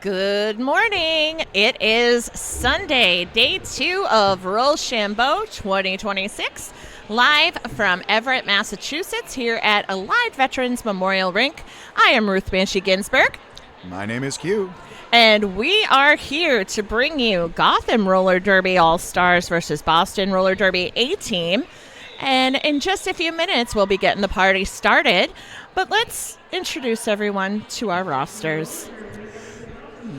Good morning. It is Sunday, day 2 of RollChambeau 2026, live from Everett, Massachusetts, here at Allied Veterans Memorial Rink. I am Ruth Banshee Ginsburg. My name is Q. And we are here to bring you Gotham Roller Derby All-Stars versus Boston Roller Derby A-Team. And in just a few minutes, we'll be getting the party started. But let's introduce everyone to our rosters.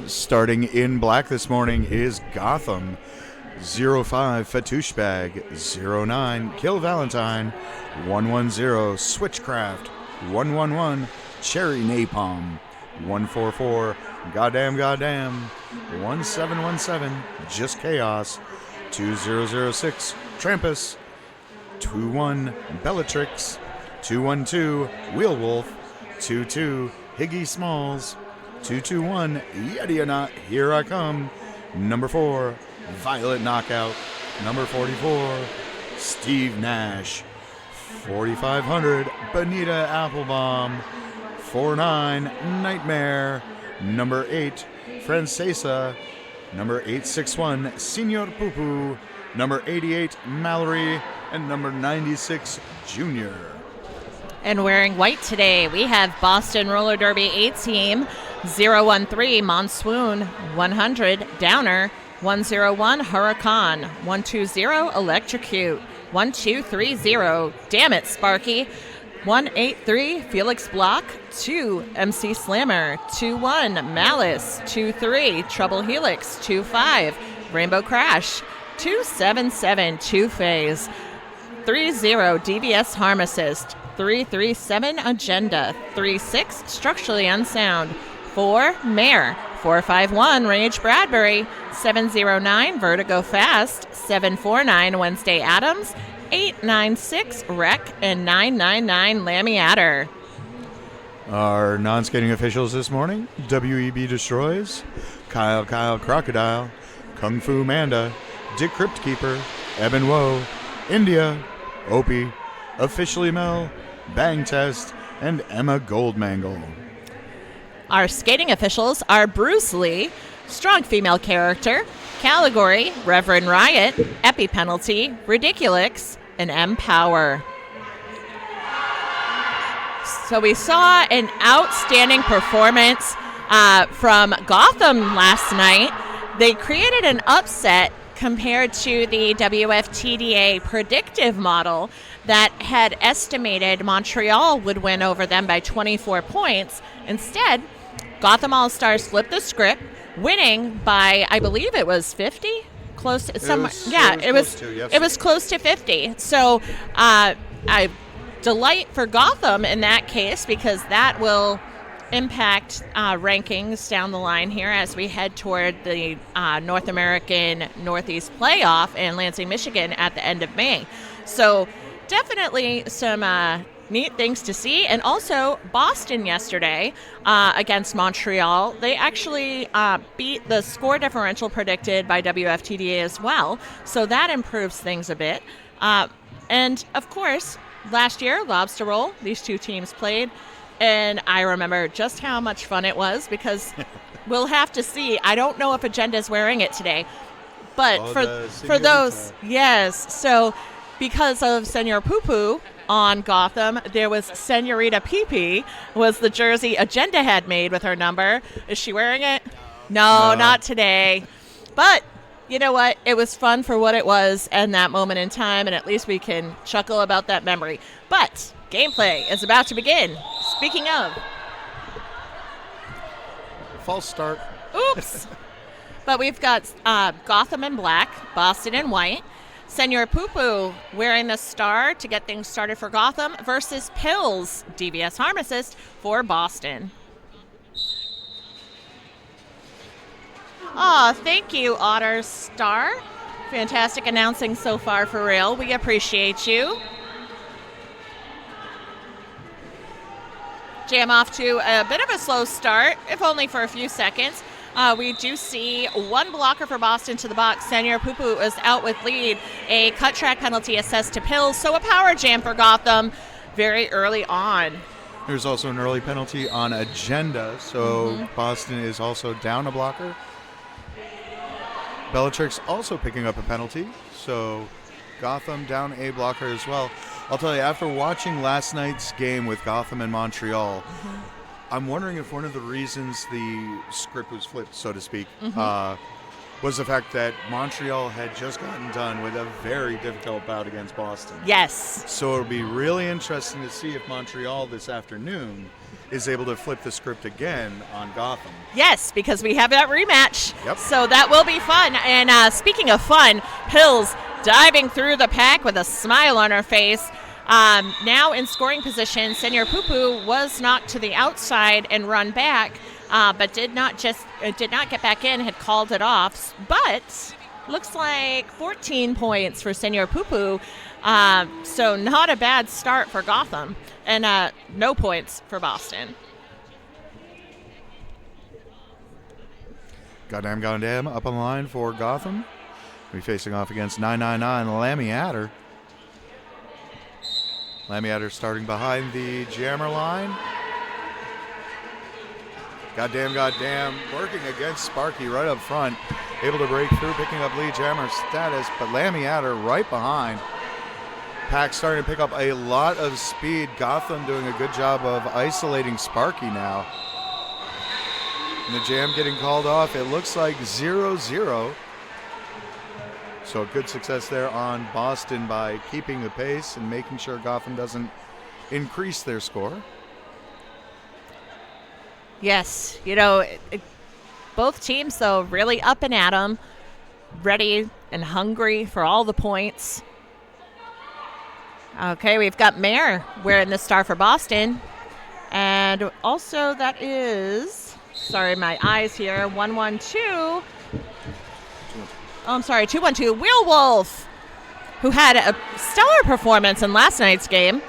Starting in black this morning is Gotham, 05 Fatouche Bag, 09 Kill Valentine, 110 Switchcraft, 111 Cherry Napalm, 144 Goddamn, 1717 Just Chaos, 2006 Trampus, 21 Bellatrix, 212 Wheelwolf, 22 Higgy Smalls, 221 Yeti or Not, Here I Come, number 4 Violet Knockout, number 44 Steve Nash, 4500 Bonita Applebaum, 49 Nightmare, number 8 Francesa, number 861 Senor Poo-Poo, number 88 Mallory, and number 96 Junior. And wearing white today, we have Boston Roller Derby A-Team, 013 Monsoon, 100 Downer, 101 Huracan, 120 Electrocute, 1230 Damn It Sparky, 183 Felix Block, 2 MC Slammer, 21 Malice, 23 Trouble Helix, 25 Rainbow Crash, 277 Two Phase, 30 DVS Harm Assist, 337 Agenda, 36 Structurally Unsound, 4 Mare, 451 Rage Bradbury, 709 Vertigo Fast, 749 Wednesday Adams, 896 Wreck, and 999 Lammy Adder. Our non-skating officials this morning: WEB Destroys, Kyle Crocodile, Kung Fu Manda, Dick Cryptkeeper, Eben Woe, India, Opie, Officially Mel, Bang Test, and Emma Goldmangle. Our skating officials are Bruce Lee, strong female character, Category, Reverend Riot, Epi Penalty, Ridiculix, and M Power. So we saw an outstanding performance from Gotham last night. They created an upset compared to the WFTDA predictive model that had estimated Montreal would win over them by 24 points. Instead, Gotham All-Stars flipped the script, winning by, I believe it was 50? Close to somewhere. It was close to 50. So I delight for Gotham in that case, because that will impact rankings down the line here as we head toward the North American Northeast playoff in Lansing, Michigan at the end of May. So definitely some neat things to see. And also Boston yesterday against Montreal, they actually beat the score differential predicted by WFTDA as well. So that improves things a bit. And of course, last year, Lobster Roll, these two teams played. And I remember just how much fun it was, because we'll have to see. I don't know if Agenda's wearing it today, but for those, yes. So because of Senor Poo-Poo on Gotham, there was Senorita Pee-Pee was the jersey Agenda had made with her number. Is she wearing it? No, not today. But you know what? It was fun for what it was and that moment in time, and at least we can chuckle about that memory. But gameplay is about to begin. Speaking of. False start. Oops. But we've got Gotham in black, Boston in white, Senor Poo-Poo wearing the star to get things started for Gotham versus Pills, DVS Harm Assist for Boston. Oh, thank you, Otter Star. Fantastic announcing so far, for real. We appreciate you. Jam off to a bit of a slow start, if only for a few seconds. We do see one blocker for Boston to the box. Senor Poo-Poo is out with lead. A cut track penalty assessed to Pills, so a power jam for Gotham very early on. There's also an early penalty on Agenda, so Boston is also down a blocker. Bellatrix also picking up a penalty, so Gotham down a blocker as well. I'll tell you, after watching last night's game with Gotham and Montreal, I'm wondering if one of the reasons the script was flipped, so to speak, was the fact that Montreal had just gotten done with a very difficult bout against Boston. Yes. So it'll be really interesting to see if Montreal this afternoon is able to flip the script again on Gotham. Yes, because we have that rematch. Yep. So that will be fun. And speaking of fun, Hills diving through the pack with a smile on her face. Now in scoring position, Senor Pupu was knocked to the outside and run back, but did not get back in, had called it off. But looks like 14 points for Senor Pupu. So not a bad start for Gotham, and no points for Boston. Goddamn up on the line for Gotham. We'll be facing off against 999 Lammy Adder. Lammy Adder starting behind the jammer line. Goddamn, working against Sparky right up front. Able to break through, picking up lead jammer status, but Lammy Adder right behind. Pack starting to pick up a lot of speed. Gotham doing a good job of isolating Sparky now. And the jam getting called off. It looks like 0-0. So good success there on Boston by keeping the pace and making sure Gotham doesn't increase their score. Yes, both teams, though, really up and at 'em, ready and hungry for all the points. Okay, we've got Mayor wearing the star for Boston. And also that is, sorry, my eyes here, 112. Oh, I'm sorry, 212, Wheel Wolf, who had a stellar performance in last night's game.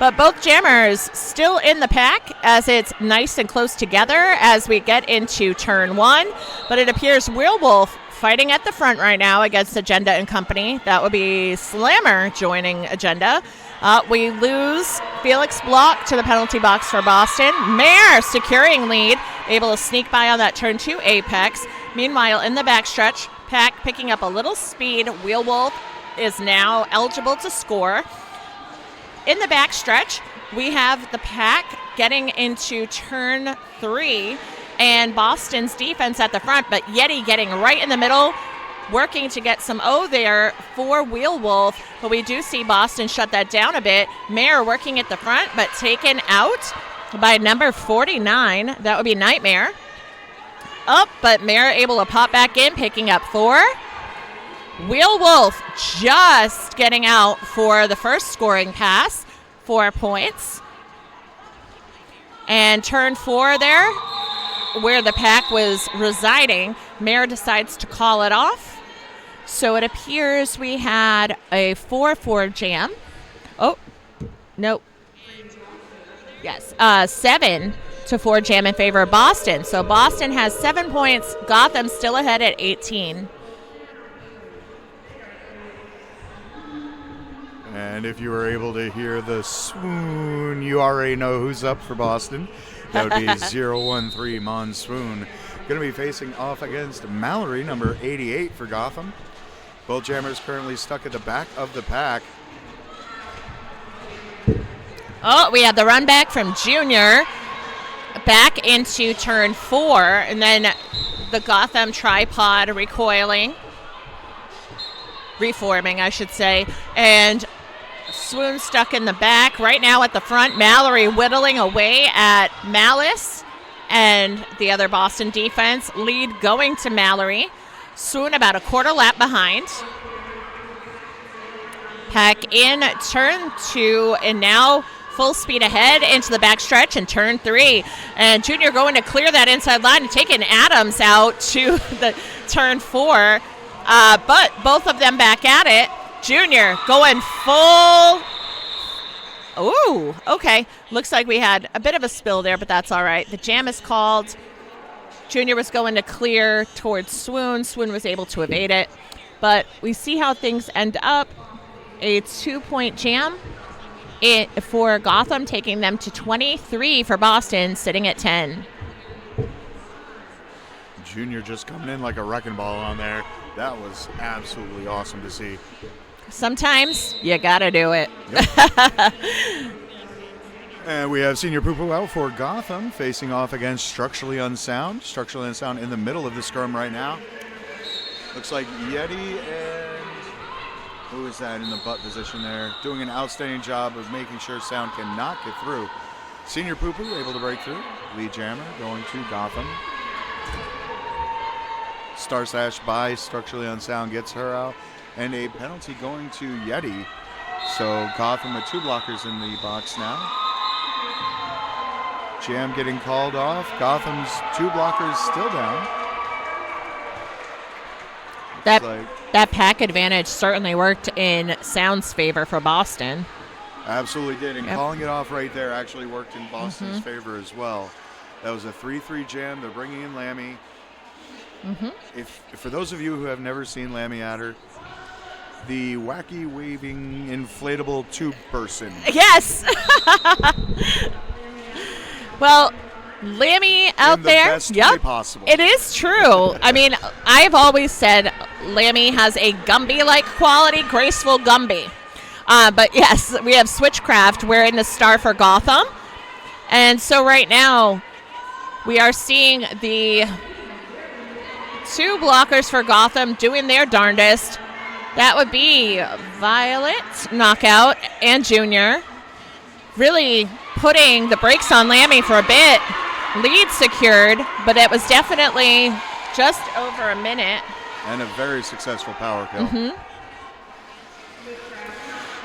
But both jammers still in the pack as it's nice and close together as we get into turn one. But it appears Wheel Wolf fighting at the front right now against Agenda and Company. That would be Slammer joining Agenda. We lose Felix Block to the penalty box for Boston. Mare securing lead, able to sneak by on that turn two apex. Meanwhile, in the backstretch, Pack picking up a little speed. Wheel Wolf is now eligible to score. In the backstretch, we have the Pack getting into turn three and Boston's defense at the front, but Yeti getting right in the middle, working to get some O there for Wheel Wolf, but we do see Boston shut that down a bit. Mare working at the front, but taken out by number 49. That would be Nightmare. Up, but Mare able to pop back in, picking up 4. Wheel Wolf just getting out for the first scoring pass, 4 points. And turn 4 there, where the Pack was residing, Mare decides to call it off. So it appears we had a 4-4 jam. Oh, nope. Yes, 7-4 jam in favor of Boston. So Boston has 7 points. Gotham still ahead at 18. And if you were able to hear the swoon, you already know who's up for Boston. That would be 013 Mon Swoon. Going to be facing off against Mallory, number 88 for Gotham. Both jammers currently stuck at the back of the pack. Oh, we have the run back from Junior back into turn 4, and then the Gotham tripod reforming, I should say, and Swoon stuck in the back. Right now at the front, Mallory whittling away at Malice and the other Boston defense. Lead going to Mallory. Swoon about a quarter lap behind. Pack in turn 2, and now full speed ahead into the backstretch in turn 3. And Junior going to clear that inside line and taking Adams out to the turn 4. But both of them back at it. Junior going full. Ooh, okay. Looks like we had a bit of a spill there, but that's all right. The jam is called. Junior was going to clear towards Swoon. Swoon was able to evade it. But we see how things end up. A 2-point jam. for Gotham, taking them to 23 for Boston, sitting at 10. Junior just coming in like a wrecking ball on there. That was absolutely awesome to see. Sometimes you got to do it. Yep. And we have Senior Poo Poo out for Gotham, facing off against Structurally Unsound. Structurally Unsound in the middle of the scrum right now. Looks like Yeti and who is that in the butt position there? Doing an outstanding job of making sure Sound cannot get through. Senior Poo Poo able to break through. Lead Jammer going to Gotham. Star Sash by Structurally Unsound gets her out. And a penalty going to Yeti. So Gotham with 2 blockers in the box now. Jam getting called off. Gotham's 2 blockers still down. That pack advantage certainly worked in Sound's favor for Boston. Absolutely did. And calling it off right there actually worked in Boston's favor as well. That was a 3-3 jam. They're bringing in Lammy. If for those of you who have never seen Lammy Adder, the wacky waving inflatable tube person. Yes. Well, Lammy out in the there. Best way possible. It is true. I mean, I've always said Lammy has a Gumby-like quality, graceful Gumby. But yes, we have Switchcraft wearing the star for Gotham. And so right now, we are seeing the 2 blockers for Gotham doing their darndest. That would be Violet, Knockout, and Junior. Really putting the brakes on Lammy for a bit. Lead secured, but it was definitely just over a minute. And a very successful power kill.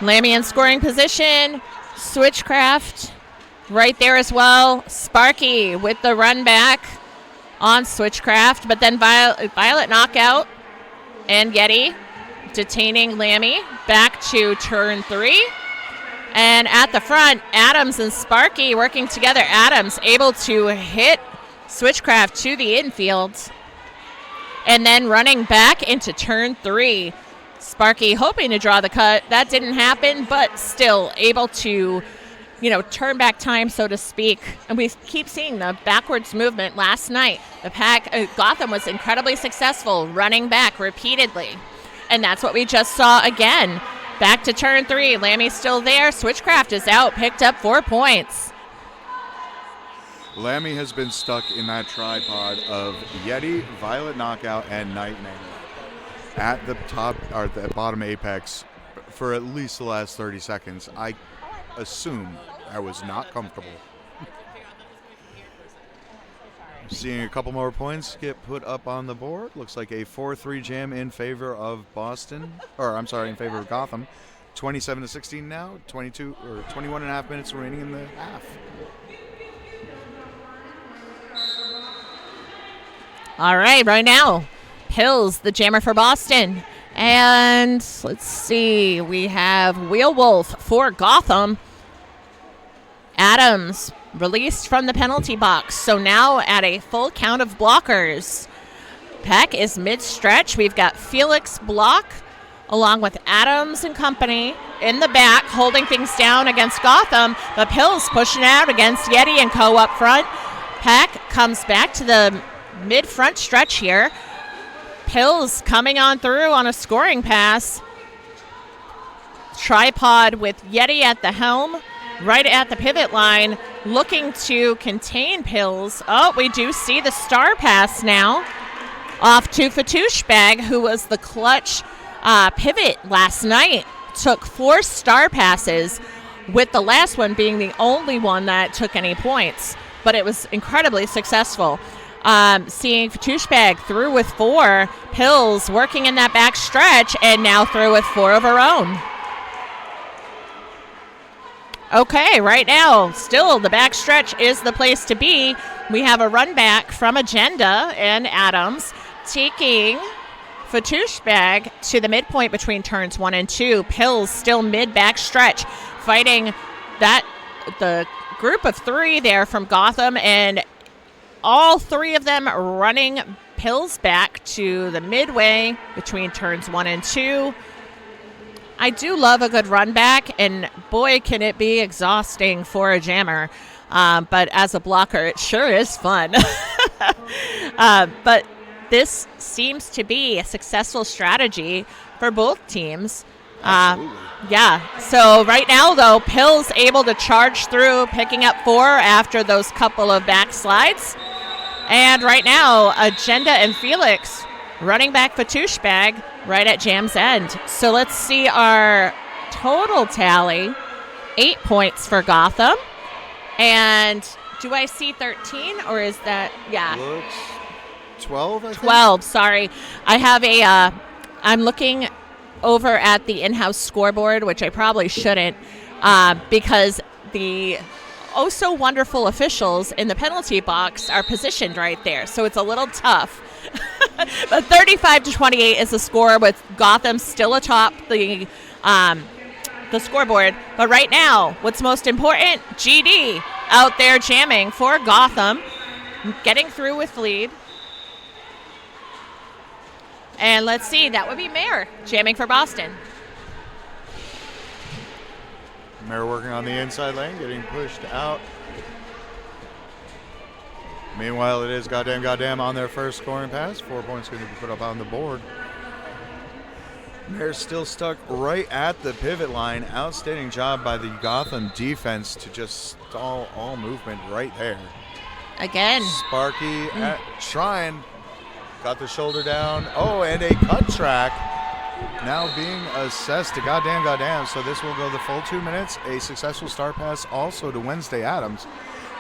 Lammy in scoring position. Switchcraft right there as well. Sparky with the run back on Switchcraft, but then Violet Knockout and Yeti detaining Lammy back to turn 3. And at the front, Adams and Sparky working together. Adams able to hit Switchcraft to the infield. And then running back into turn 3. Sparky hoping to draw the cut. That didn't happen, but still able to, turn back time, so to speak. And we keep seeing the backwards movement. Last night, the pack, Gotham was incredibly successful running back repeatedly. And that's what we just saw again. Back to turn 3. Lammy's still there. Switchcraft is out. Picked up 4 points. Lammy has been stuck in that tripod of Yeti, Violet Knockout, and Night Name at the top or the bottom apex for at least the last 30 seconds. I assume I was not comfortable. Seeing a couple more points get put up on the board. Looks like a 4-3 jam in favor of Boston. In favor of Gotham. 27-16 now. 21 and a half minutes remaining in the half. All right now, Pills, the jammer for Boston. And let's see, we have Wheelwolf for Gotham. Adams released from the penalty box. So now at a full count of blockers. Peck is mid-stretch. We've got Felix block along with Adams and company in the back holding things down against Gotham. But Pills pushing out against Yeti and Co. up front. Peck comes back to the mid-front stretch here. Pills coming on through on a scoring pass. Tripod with Yeti at the helm. Right at the pivot line, looking to contain Pills. Oh, we do see the star pass now off to Fatouche, who was the clutch pivot last night. Took 4 star passes, with the last one being the only one that took any points. But it was incredibly successful. Seeing Fatouche through with 4. Pills working in that back stretch, and now through with 4 of her own. Okay, right now, still the backstretch is the place to be. We have a run back from Agenda and Adams taking Fatouche to the midpoint between turns 1 and 2. Pills still mid-backstretch, fighting the group of 3 there from Gotham, and all 3 of them running Pills back to the midway between turns 1 and 2. I do love a good run back, and boy, can it be exhausting for a jammer. But as a blocker, it sure is fun. But this seems to be a successful strategy for both teams. Absolutely. Yeah. So right now, though, Pill's able to charge through, picking up 4 after those couple of backslides. And right now, Agenda and Felix running back Fatouche bag right at Jam's end. So let's see our total tally. 8 points for Gotham. And do I see 13 or is that, yeah. Looks 12, I think. 12, sorry. I have I'm looking over at the in-house scoreboard, which I probably shouldn't, because the so wonderful officials in the penalty box are positioned right there. So it's a little tough. But 35-28 is the score, with Gotham still atop the scoreboard. But right now, what's most important, GD out there jamming for Gotham, getting through with lead. And let's see, that would be Mayer jamming for Boston. Mayer working on the inside lane, getting pushed out. Meanwhile, it is goddamn on their first scoring pass. 4 points going to be put up on the board. Mayer's still stuck right at the pivot line. Outstanding job by the Gotham defense to just stall all movement right there. Again. Sparky trying. Got the shoulder down. Oh, and a cut track now being assessed to goddamn. So this will go the full 2 minutes. A successful start pass also to Wednesday Adams.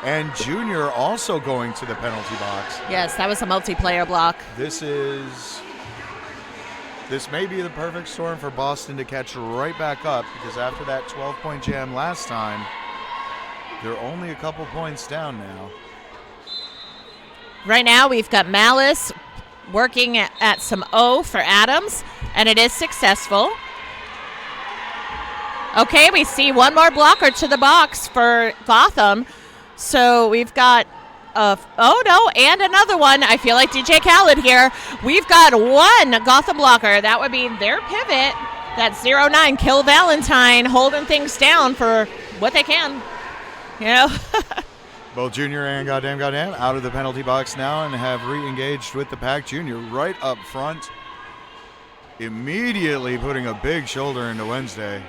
And Junior also going to the penalty box. Yes, that was a multiplayer block. This may be the perfect storm for Boston to catch right back up, because after that 12-point jam last time, they're only a couple points down now. Right now, we've got Malice working at some O for Adams, and it is successful. Okay, we see one more blocker to the box for Gotham. So we've got, and another one. I feel like DJ Khaled here. We've got one Gotham blocker. That would be their pivot. That's 09, Kill Valentine, holding things down for what they can. You know? Both Junior and goddamn out of the penalty box now and have re-engaged with the pack. Junior right up front, immediately putting a big shoulder into Wednesday.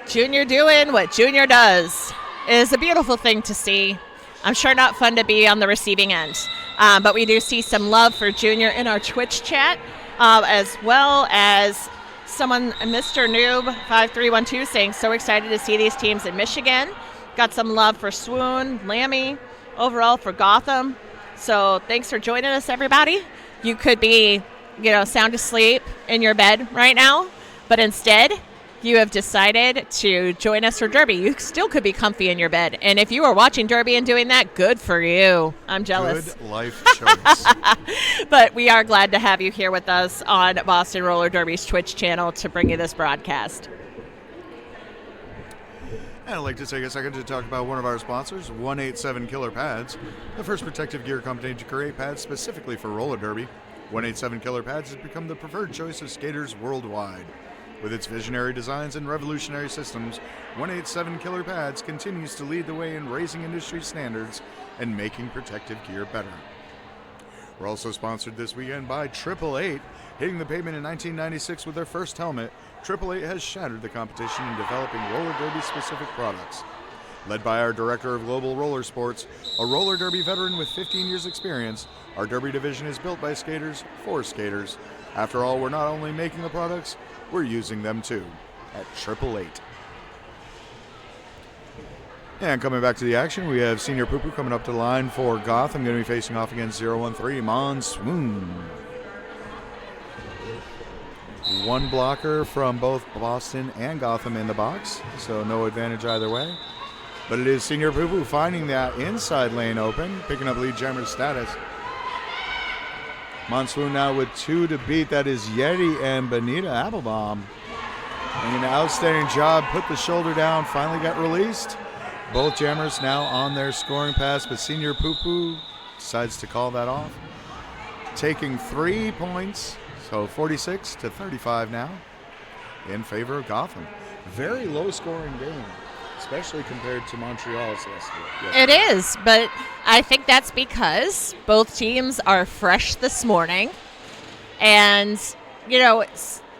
Junior doing what Junior does. Is a beautiful thing to see. I'm sure not fun to be on the receiving end. But we do see some love for Junior in our Twitch chat, as well as someone, Mr. Noob 5312, saying so excited to see these teams in Michigan. Got some love for Swoon, Lammy, overall for Gotham. So thanks for joining us, everybody. You could be, sound asleep in your bed right now, but instead, you have decided to join us for Derby. You still could be comfy in your bed. And if you are watching Derby and doing that, good for you. I'm jealous. Good life choice. But we are glad to have you here with us on Boston Roller Derby's Twitch channel to bring you this broadcast. And I'd like to take a second to talk about one of our sponsors, 187 Killer Pads, the first protective gear company to create pads specifically for roller derby. 187 Killer Pads has become the preferred choice of skaters worldwide. With its visionary designs and revolutionary systems, 187 Killer Pads continues to lead the way in raising industry standards and making protective gear better. We're also sponsored this weekend by 888. Hitting the pavement in 1996 with their first helmet, 888 has shattered the competition in developing roller derby-specific products. Led by our Director of Global Roller Sports, a roller derby veteran with 15 years experience, our derby division is built by skaters for skaters. After all, we're not only making the products, we're using them too, at 888. And coming back to the action, we have Senior Poo Poo coming up to the line for Gotham, going to be facing off against 013, Monsoon. One blocker from both Boston and Gotham in the box, so no advantage either way. But it is Senior Poo Poo finding that inside lane open, picking up lead jammer's status. Monsoon now with 2 to beat. That is Yeti and Benita Applebaum. And an outstanding job. Put the shoulder down. Finally got released. Both jammers now on their scoring pass, but Senior Poo Poo decides to call that off. Taking 3 points. So 46-35 now. in favor of Gotham. Very low-scoring game, especially compared to Montreal's yesterday. It is, but I think that's because both teams are fresh this morning. And,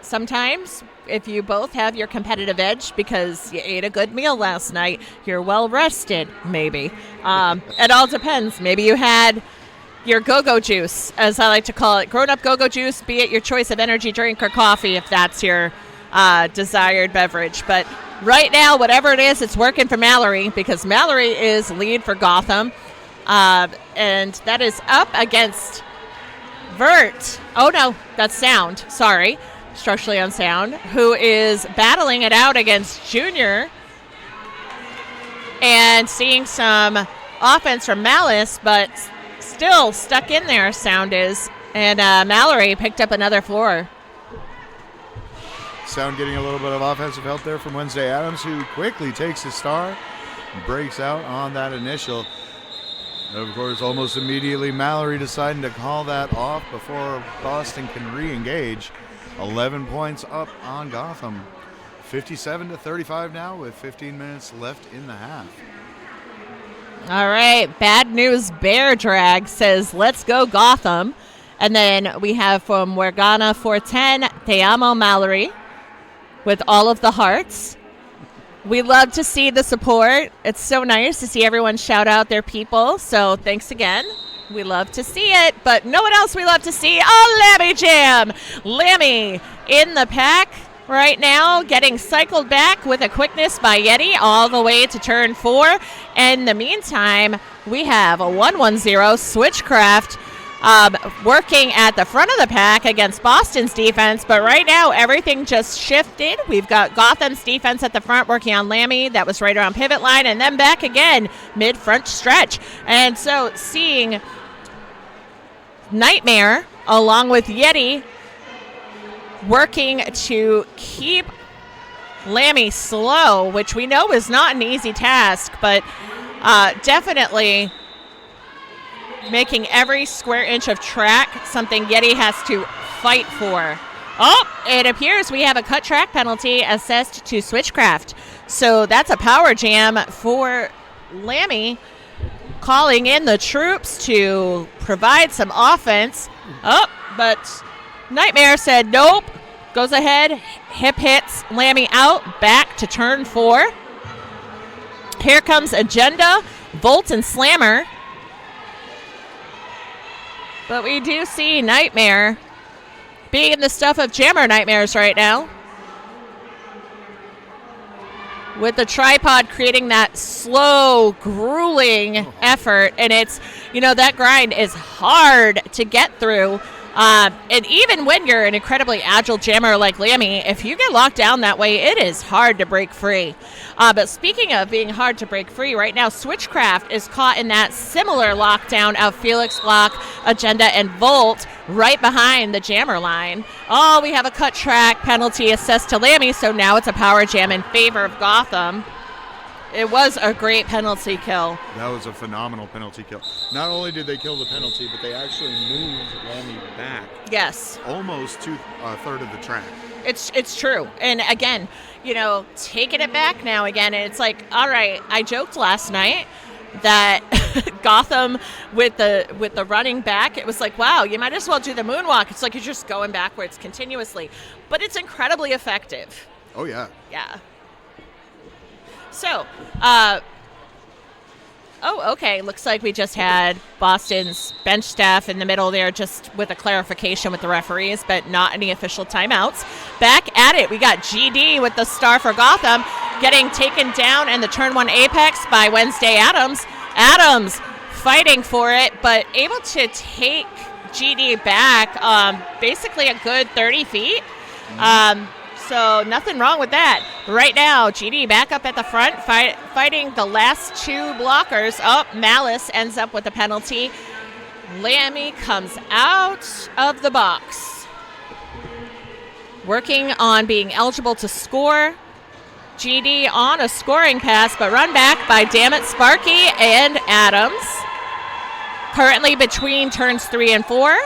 sometimes if you both have your competitive edge because you ate a good meal last night, you're well rested, maybe. It all depends. Maybe you had your go-go juice, as I like to call it, grown-up go-go juice, be it your choice of energy drink or coffee if that's your desired beverage. But right now, whatever it is, it's working for Mallory because Mallory is lead for Gotham. And that is up against Vert. Oh, no, that's Sound. Sorry. Structurally unsound, who is battling it out against Junior and seeing some offense from Malice, but still stuck in there, Sound is. And Mallory picked up another 4. Sound getting a little bit of offensive help there from Wednesday Adams, who quickly takes his star and breaks out on that initial. Of course, almost immediately, Mallory deciding to call that off before Boston can re-engage. 11 points up on Gotham. 57-35 now with 15 minutes left in the half. All right. Bad News Bear Drag says, let's go Gotham. And then we have from Wergana 410, Te Amo Mallory with all of the hearts. We love to see the support. It's so nice to see everyone shout out their people. So thanks again. We love to see it, but know what else we love to see? A Lammy Jam! Lammy in the pack right now, getting cycled back with a quickness by Yeti all the way to turn 4. In the meantime, we have a 1-1-0 Switchcraft working at the front of the pack against Boston's defense, but right now everything just shifted. We've got Gotham's defense at the front working on Lammy. That was right around pivot line, and then back again mid-front stretch. And so seeing Nightmare along with Yeti working to keep Lammy slow, which we know is not an easy task, but definitely making every square inch of track something Yeti has to fight for. Oh, it appears we have a cut track penalty assessed to Switchcraft. So that's a power jam for Lammy, calling in the troops to provide some offense. Oh, but Nightmare said nope. Goes ahead, hip hits Lammy out, back to turn 4. Here comes Agenda, Volt, and Slammer. But we do see Nightmare being in the stuff of Jammer Nightmares right now, with the tripod creating that slow, grueling effort. And it's, that grind is hard to get through. And even when you're an incredibly agile jammer like Lammy, if you get locked down that way, it is hard to break free. But speaking of being hard to break free, right now Switchcraft is caught in that similar lockdown of Felix Block, Agenda, and Volt right behind the jammer line. Oh, we have a cut track penalty assessed to Lammy, so now it's a power jam in favor of Gotham. It was a great penalty kill. That was a phenomenal penalty kill. Not only did they kill the penalty, but they actually moved Lammy back. Yes. Almost to a third of the track. It's true. And again, taking it back now again, and it's like, all right, I joked last night that Gotham with the running back, it was like, wow, you might as well do the moonwalk. It's like you're just going backwards continuously. But it's incredibly effective. Oh, yeah. Yeah. So, okay. Looks like we just had Boston's bench staff in the middle there just with a clarification with the referees, but not any official timeouts. Back at it, we got GD with the star for Gotham getting taken down in the turn 1 apex by Wednesday Adams. Adams fighting for it, but able to take GD back basically a good 30 feet. So nothing wrong with that. Right now, GD back up at the front, fighting the last 2 blockers. Oh, Malice ends up with a penalty. Lammy comes out of the box, working on being eligible to score. GD on a scoring pass, but run back by Dammit Sparky and Adams. Currently between turns 3 and 4.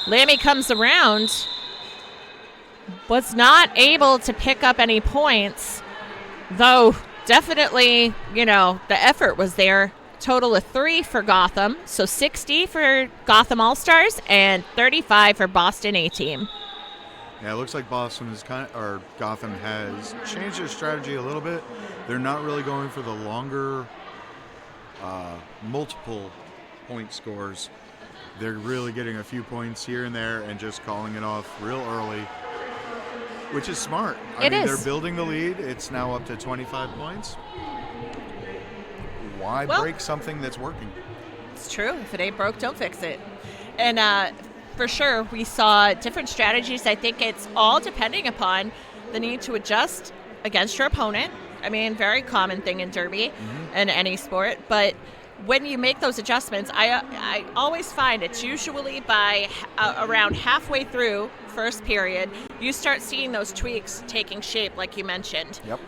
Lammy comes around. was not able to pick up any points, though definitely, the effort was there. Total of 3 for Gotham, so 60 for Gotham All-Stars and 35 for Boston A-Team. Yeah, it looks like Gotham has changed their strategy a little bit. They're not really going for the longer, multiple point scores. They're really getting a few points here and there and just calling it off real early, which is smart. I mean, they're building the lead. It's now up to 25 points. Why break something that's working? It's true. If it ain't broke, don't fix it. And for sure, we saw different strategies. I think it's all depending upon the need to adjust against your opponent. I mean, very common thing in Derby and any sport. But when you make those adjustments, I always find it's usually by around halfway through first period, you start seeing those tweaks taking shape, like you mentioned. Yep.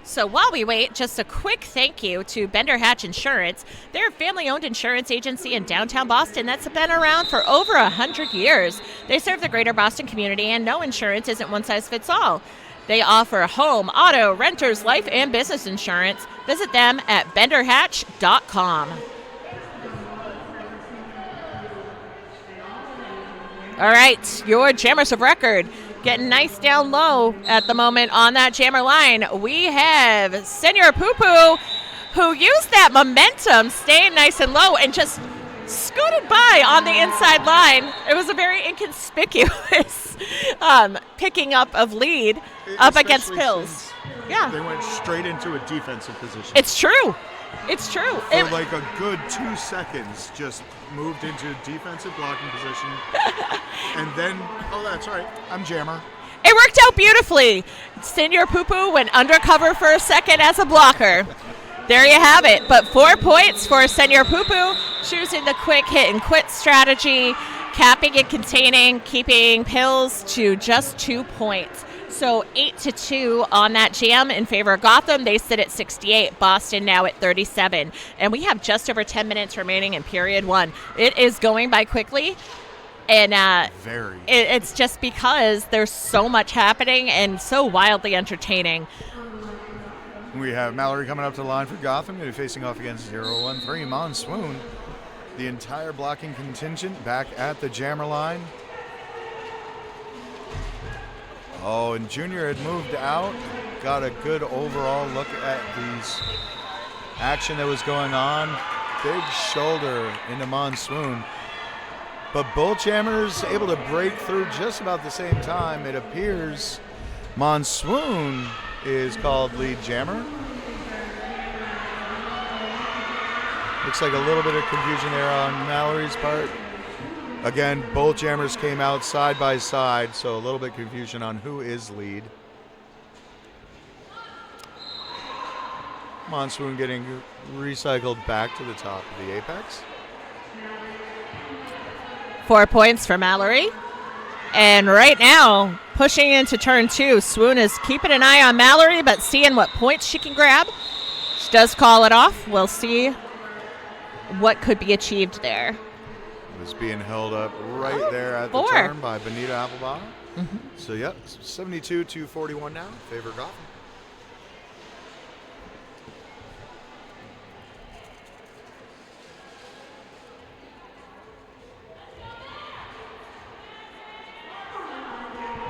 So while we wait, just a quick thank you to Bender Hatch Insurance. They're a family-owned insurance agency in downtown Boston that's been around for over 100 years. They serve the greater Boston community, and no insurance isn't one size fits all. They offer home, auto, renters, life, and business insurance. Visit them at benderhatch.com. All right, your jammers of record. Getting nice down low at the moment on that jammer line. We have Senor Poo-Poo, who used that momentum, staying nice and low, and just scooted by on the inside line. It was a very inconspicuous picking up of lead up against Pills. Yeah. They went straight into a defensive position. It's true. It's true. For like a good 2 seconds, just moved into defensive blocking position. And then, that's right, I'm jammer. It worked out beautifully. Senor Poo-Poo went undercover for a second as a blocker. There you have it. But 4 points for Senor Poo-Poo, choosing the quick hit and quit strategy, capping and containing, keeping Pills to just 2 points. So 8-2 on that jam in favor of Gotham. They sit at 68. Boston now at 37. And we have just over 10 minutes remaining in period 1. It is going by quickly. And it's just because there's so much happening and so wildly entertaining. We have Mallory coming up to the line for Gotham. Going to be facing off against 0-1-3 Monsoon. The entire blocking contingent back at the jammer line. Oh, and Junior had moved out. Got a good overall look at these action that was going on. Big shoulder into Monsoon. But both jammers able to break through just about the same time. It appears Monsoon is called lead jammer. Looks like a little bit of confusion there on Mallory's part. Again, both jammers came out side by side, so a little bit confusion on who is lead. Monsoon getting recycled back to the top of the apex. 4 points for Mallory. And right now, pushing into turn 2, Swoon is keeping an eye on Mallory, but seeing what points she can grab. She does call it off. We'll see what could be achieved there. Was being held up right there at the turn by Benita Applebottom. So, 72-41 now, favor Gotham.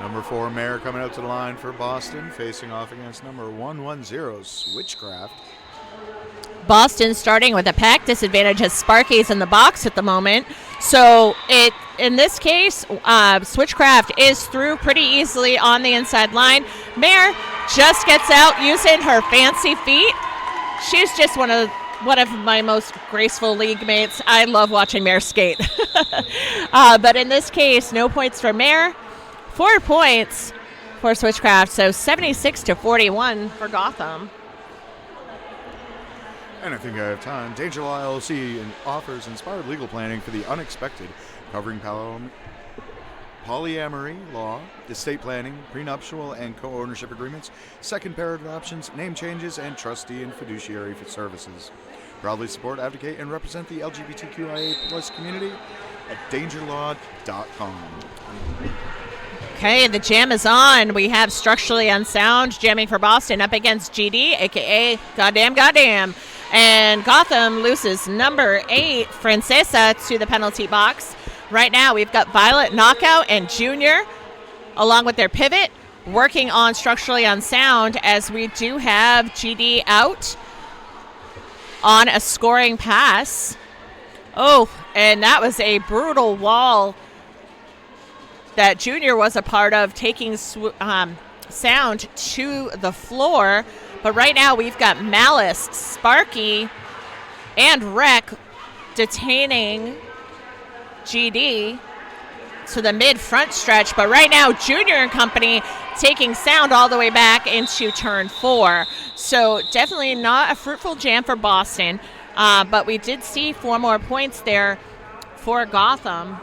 Number 4, Mayor coming out to the line for Boston, facing off against number 110, Switchcraft. Boston starting with a pack disadvantage as Sparky's in the box at the moment. So in this case, Switchcraft is through pretty easily on the inside line. Mare just gets out using her fancy feet. She's just one of my most graceful league mates. I love watching Mare skate. But in this case, no points for Mare. 4 points for Switchcraft. So 76-41 for Gotham. And I think I have time. Danger Law LLC offers inspired legal planning for the unexpected, covering polyamory law, estate planning, prenuptial and co-ownership agreements, second parent adoptions, name changes, and trustee and fiduciary services. Proudly support, advocate, and represent the LGBTQIA+ community at dangerlaw.com. Okay, the jam is on. We have Structurally Unsound jamming for Boston up against GD, a.k.a. Goddamn. And Gotham loses number 8, Francesa, to the penalty box. Right now, we've got Violet Knockout and Junior, along with their pivot, working on Structurally Unsound, as we do have GD out on a scoring pass. Oh, and that was a brutal wall that Junior was a part of, taking Sound to the floor. But right now we've got Malice, Sparky, and Rec detaining GD to the mid-front stretch. But right now, Junior and company taking Sound all the way back into turn 4. So definitely not a fruitful jam for Boston. But we did see 4 more points there for Gotham.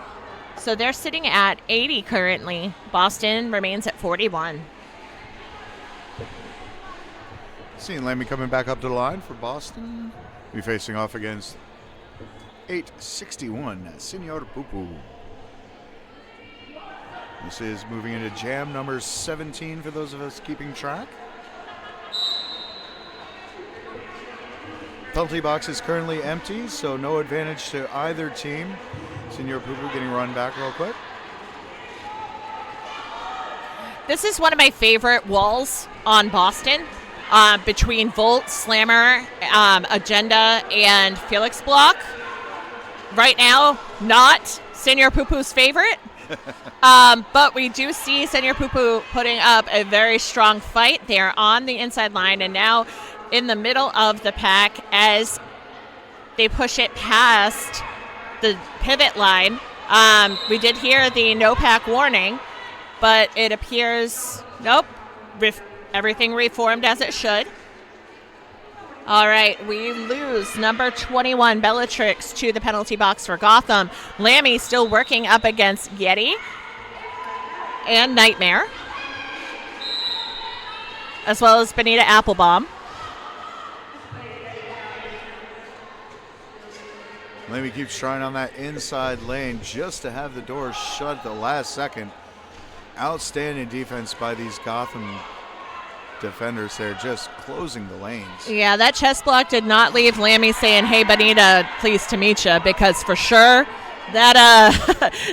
So they're sitting at 80 currently. Boston remains at 41. Seeing Lamy coming back up to the line for Boston. Be facing off against 861, Senor Pupu. This is moving into jam number 17 for those of us keeping track. Penalty box is currently empty, so no advantage to either team. Senor Pupu getting run back real quick. This is one of my favorite walls on Boston, between Volt, Slammer, Agenda, and Felix Block. Right now, not Senor Pupu's favorite, but we do see Senor Pupu putting up a very strong fight there on the inside line, and now in the middle of the pack as they push it past the pivot line. We did hear the no pack warning, but it appears, nope, everything reformed as it should. All right, we lose number 21, Bellatrix, to the penalty box for Gotham. Lammy still working up against Yeti and Nightmare, as well as Benita Applebaum. Lammy keeps trying on that inside lane just to have the door shut at the last second. Outstanding defense by these Gotham defenders there, just closing the lanes. Yeah, that chest block did not leave Lammy saying, "Hey, Benita, pleased to meet you," because for sure that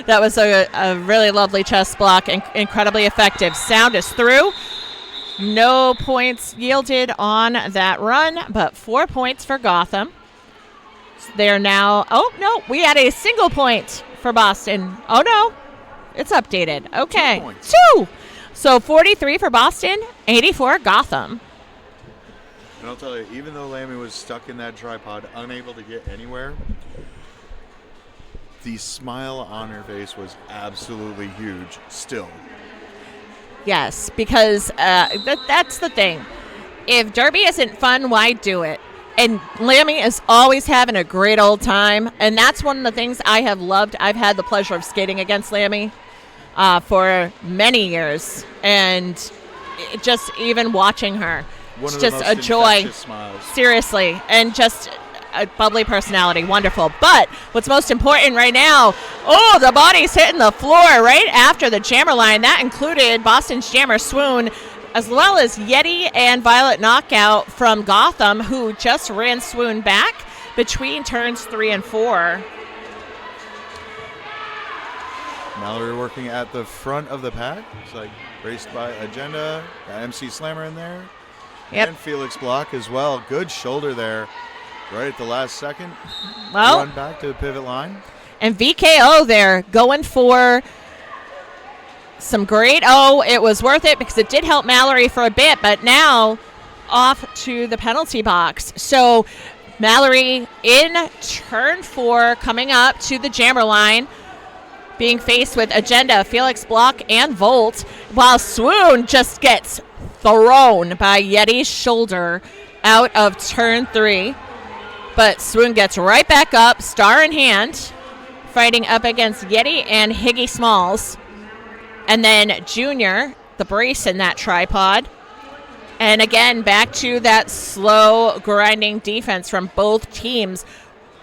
that was a really lovely chest block and incredibly effective. Sound is through. No points yielded on that run, but 4 points for Gotham. They're now, oh, no, we had a single point for Boston. Oh, no, it's updated. Okay, 2. So 43 for Boston, 84 Gotham. And I'll tell you, even though Lammy was stuck in that tripod, unable to get anywhere, the smile on her face was absolutely huge still. Yes, because that's the thing. If Derby isn't fun, why do it? And Lammy is always having a great old time, and that's one of the things I have loved. I've had the pleasure of skating against Lammy for many years, and just even watching her, it's just a joy. Seriously, and just a bubbly personality, wonderful. But what's most important right now, oh, the body's hitting the floor right after the jammer line. That included Boston's jammer Swoon, as well as Yeti and Violet Knockout from Gotham, who just ran Swoon back between turns 3 and 4. Mallory working at the front of the pack. It's like raced by Agenda. Got MC Slammer in there. Yep. And Felix Block as well. Good shoulder there. Right at the last second. Well, run back to the pivot line. And VKO there going for some great, it was worth it because it did help Mallory for a bit, but now off to the penalty box. So Mallory in turn 4 coming up to the jammer line, being faced with Agenda, Felix Block, and Volt, while Swoon just gets thrown by Yeti's shoulder out of turn 3. But Swoon gets right back up, star in hand, fighting up against Yeti and Higgy Smalls. And then Junior, the brace in that tripod. And again, back to that slow, grinding defense from both teams.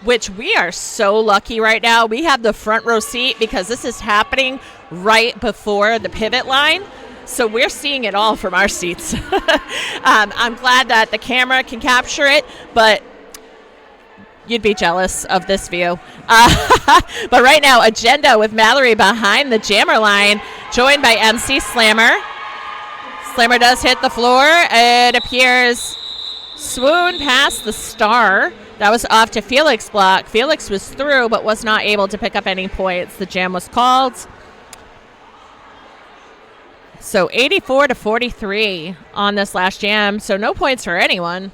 which we are so lucky right now. We have the front row seat because this is happening right before the pivot line. So we're seeing it all from our seats. I'm glad that the camera can capture it, but you'd be jealous of this view. But right now, agenda with Mallory behind the jammer line, joined by MC Slammer. Slammer does hit the floor. It appears swoon past the star. That was off to Felix block. Felix was through, but was not able to pick up any points. The jam was called. So 84-43 on this last jam. So no points for anyone.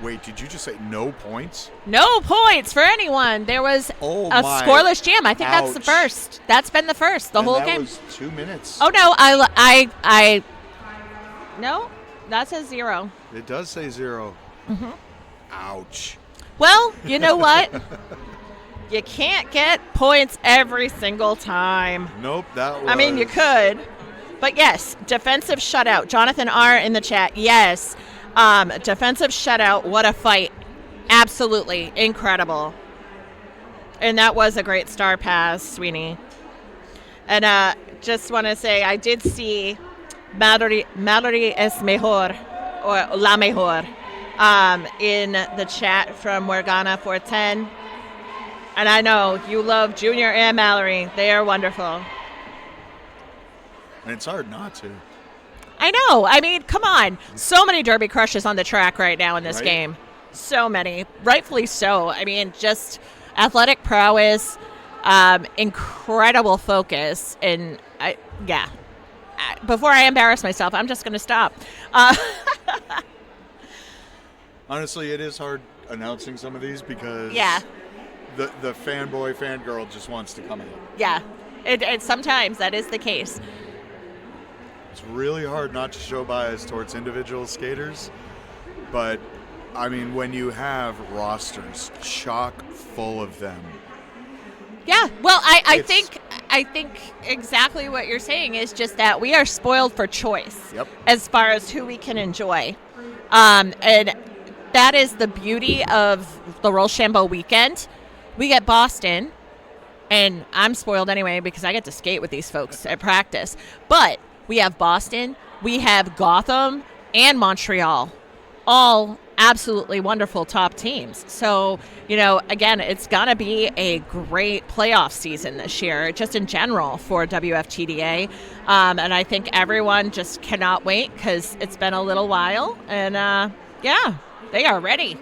Wait, did you just say no points? No points for anyone. There was a scoreless jam. I think that's the first. That's been the first, the whole game. That was 2 minutes. Oh, no. I no, that says 0. It does say 0. Mm-hmm. Ouch. Well, you know what? You can't get points every single time. Nope, that was... I mean, you could. But yes, defensive shutout. Jonathan R. in the chat. Yes. Defensive shutout. What a fight. Absolutely incredible. And that was a great star pass, Sweeney. And just want to say, I did see Mallory es mejor, or la mejor, in the chat from Morgana 410. And I know you love Junior and Mallory. They are wonderful. And it's hard not to. I know. I mean, come on. So many Derby crushes on the track right now in this game. So many. Rightfully so. I mean, just athletic prowess, incredible focus. And, before I embarrass myself, I'm just going to stop. Honestly, it is hard announcing some of these because... The fanboy, fangirl just wants to come in. Yeah, it sometimes that is the case. It's really hard not to show bias towards individual skaters, but, I mean, when you have rosters chock full of them. Yeah, well, I think exactly what you're saying is just that we are spoiled for choice as far as who we can enjoy. And that is the beauty of the RollChambeau weekend. We get Boston, and I'm spoiled anyway because I get to skate with these folks at practice. But we have Boston, we have Gotham, and Montreal, all absolutely wonderful top teams. So, again, it's going to be a great playoff season this year, just in general for WFTDA. And I think everyone just cannot wait because it's been a little while. And, they are ready.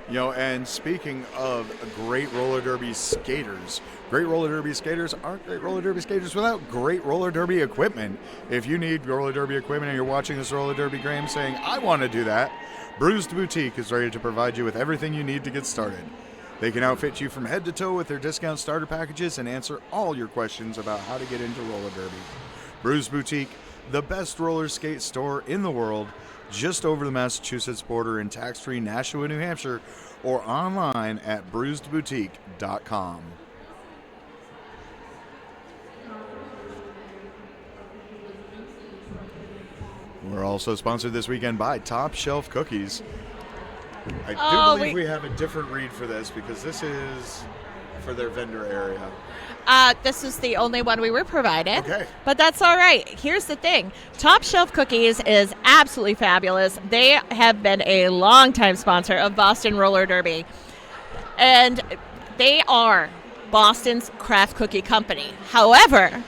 And speaking of great roller derby skaters, great roller derby skaters aren't great roller derby skaters without great roller derby equipment. If you need roller derby equipment and you're watching this roller derby game saying, I want to do that, Bruised Boutique is ready to provide you with everything you need to get started. They can outfit you from head to toe with their discount starter packages and answer all your questions about how to get into roller derby. Bruised Boutique, the best roller skate store in the world, just over the Massachusetts border in tax-free Nashua, New Hampshire, or online at bruisedboutique.com. We're also sponsored this weekend by Top Shelf Cookies. I do believe we have a different read for this because this is for their vendor area. This is the only one we were provided. Okay. But that's all right. Here's the thing. Top Shelf Cookies is absolutely fabulous. They have been a longtime sponsor of Boston Roller Derby. And they are Boston's craft cookie company. However,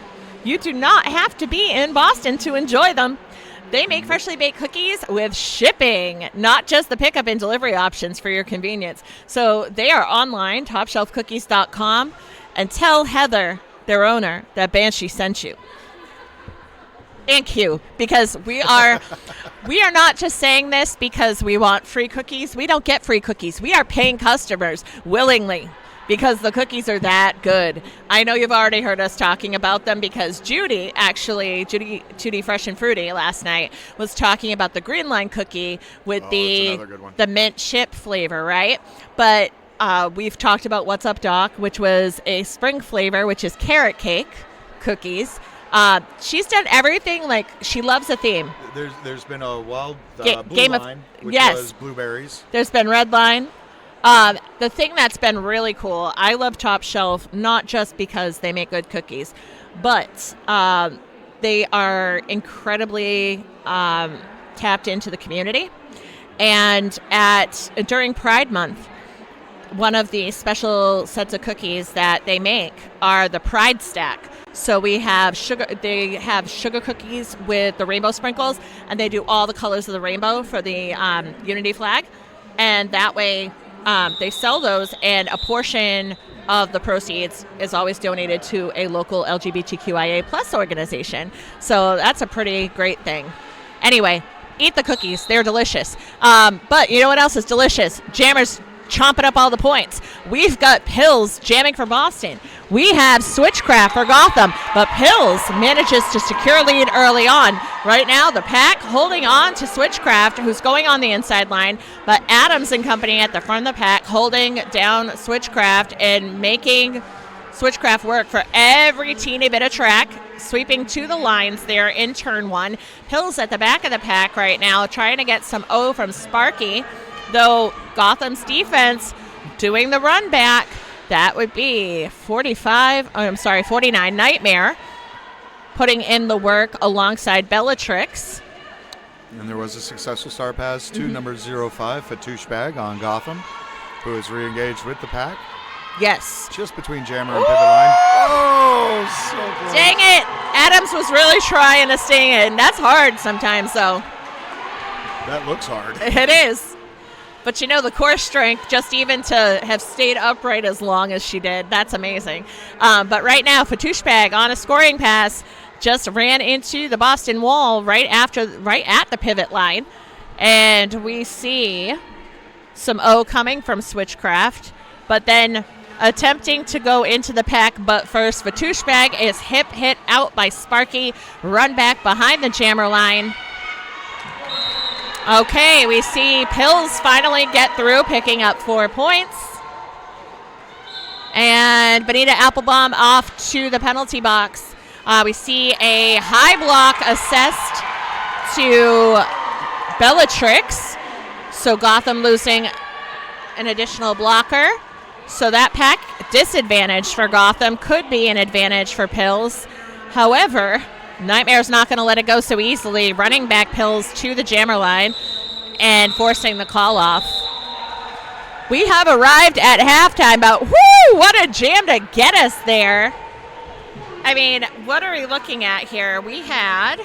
you do not have to be in Boston to enjoy them. They make freshly baked cookies with shipping, not just the pickup and delivery options for your convenience. So they are online, topshelfcookies.com. And tell Heather, their owner, that Banshee sent you. And Q, because we are not just saying this because we want free cookies. We don't get free cookies. We are paying customers willingly because the cookies are that good. I know you've already heard us talking about them because Judy Fresh and Fruity last night was talking about the Green Line cookie with the mint chip flavor, right? But we've talked about What's Up Doc, which was a spring flavor, which is carrot cake cookies. She's done everything. Like, she loves a theme. There's been a wild blue Game of- line, which yes. was blueberries. There's been red line. The thing that's been really cool, I love Top Shelf, not just because they make good cookies, but they are incredibly tapped into the community. And during Pride Month, one of the special sets of cookies that they make are the Pride Stack. So they have sugar cookies with the rainbow sprinkles, and they do all the colors of the rainbow for the Unity flag. And that way they sell those, and a portion of the proceeds is always donated to a local LGBTQIA plus organization. So that's a pretty great thing. Anyway, eat the cookies. They're delicious. But you know what else is delicious? Jammers chomping up all the points. We've got Pills jamming for Boston. We have Switchcraft for Gotham, but Pills manages to secure lead early on. Right now, the pack holding on to Switchcraft, who's going on the inside line, but Adams and company at the front of the pack holding down Switchcraft and making Switchcraft work for every teeny bit of track, sweeping to the lines there in turn one. Pills at the back of the pack right now, trying to get some O from Sparky, though Gotham's defense doing the run back. That would be 49 Nightmare, putting in the work alongside Bellatrix. And there was a successful star pass to number 05, Fatouche Bag on Gotham, who is re-engaged with the pack. Yes. Just between Jammer and pivot line. Oh, so close. Dang it. Adams was really trying to stay in. That's hard sometimes, though. That looks hard. It is. But you know, the core strength, just even to have stayed upright as long as she did, that's amazing. But right now, Fatouche Bag on a scoring pass just ran into the Boston wall right at the pivot line. And we see some O coming from Switchcraft, but then attempting to go into the pack, but first Fatouche Bag is hit out by Sparky, run back behind the jammer line. Okay, we see Pills finally get through, picking up 4 points. And Benita Applebaum off to the penalty box. We see a high block assessed to Bellatrix. So Gotham losing an additional blocker. So that pack disadvantage for Gotham could be an advantage for Pills. However, Nightmare's not going to let it go so easily, running back Pills to the jammer line and forcing the call off. We have arrived at halftime, but whoo, what a jam to get us there. I mean, what are we looking at here? We had...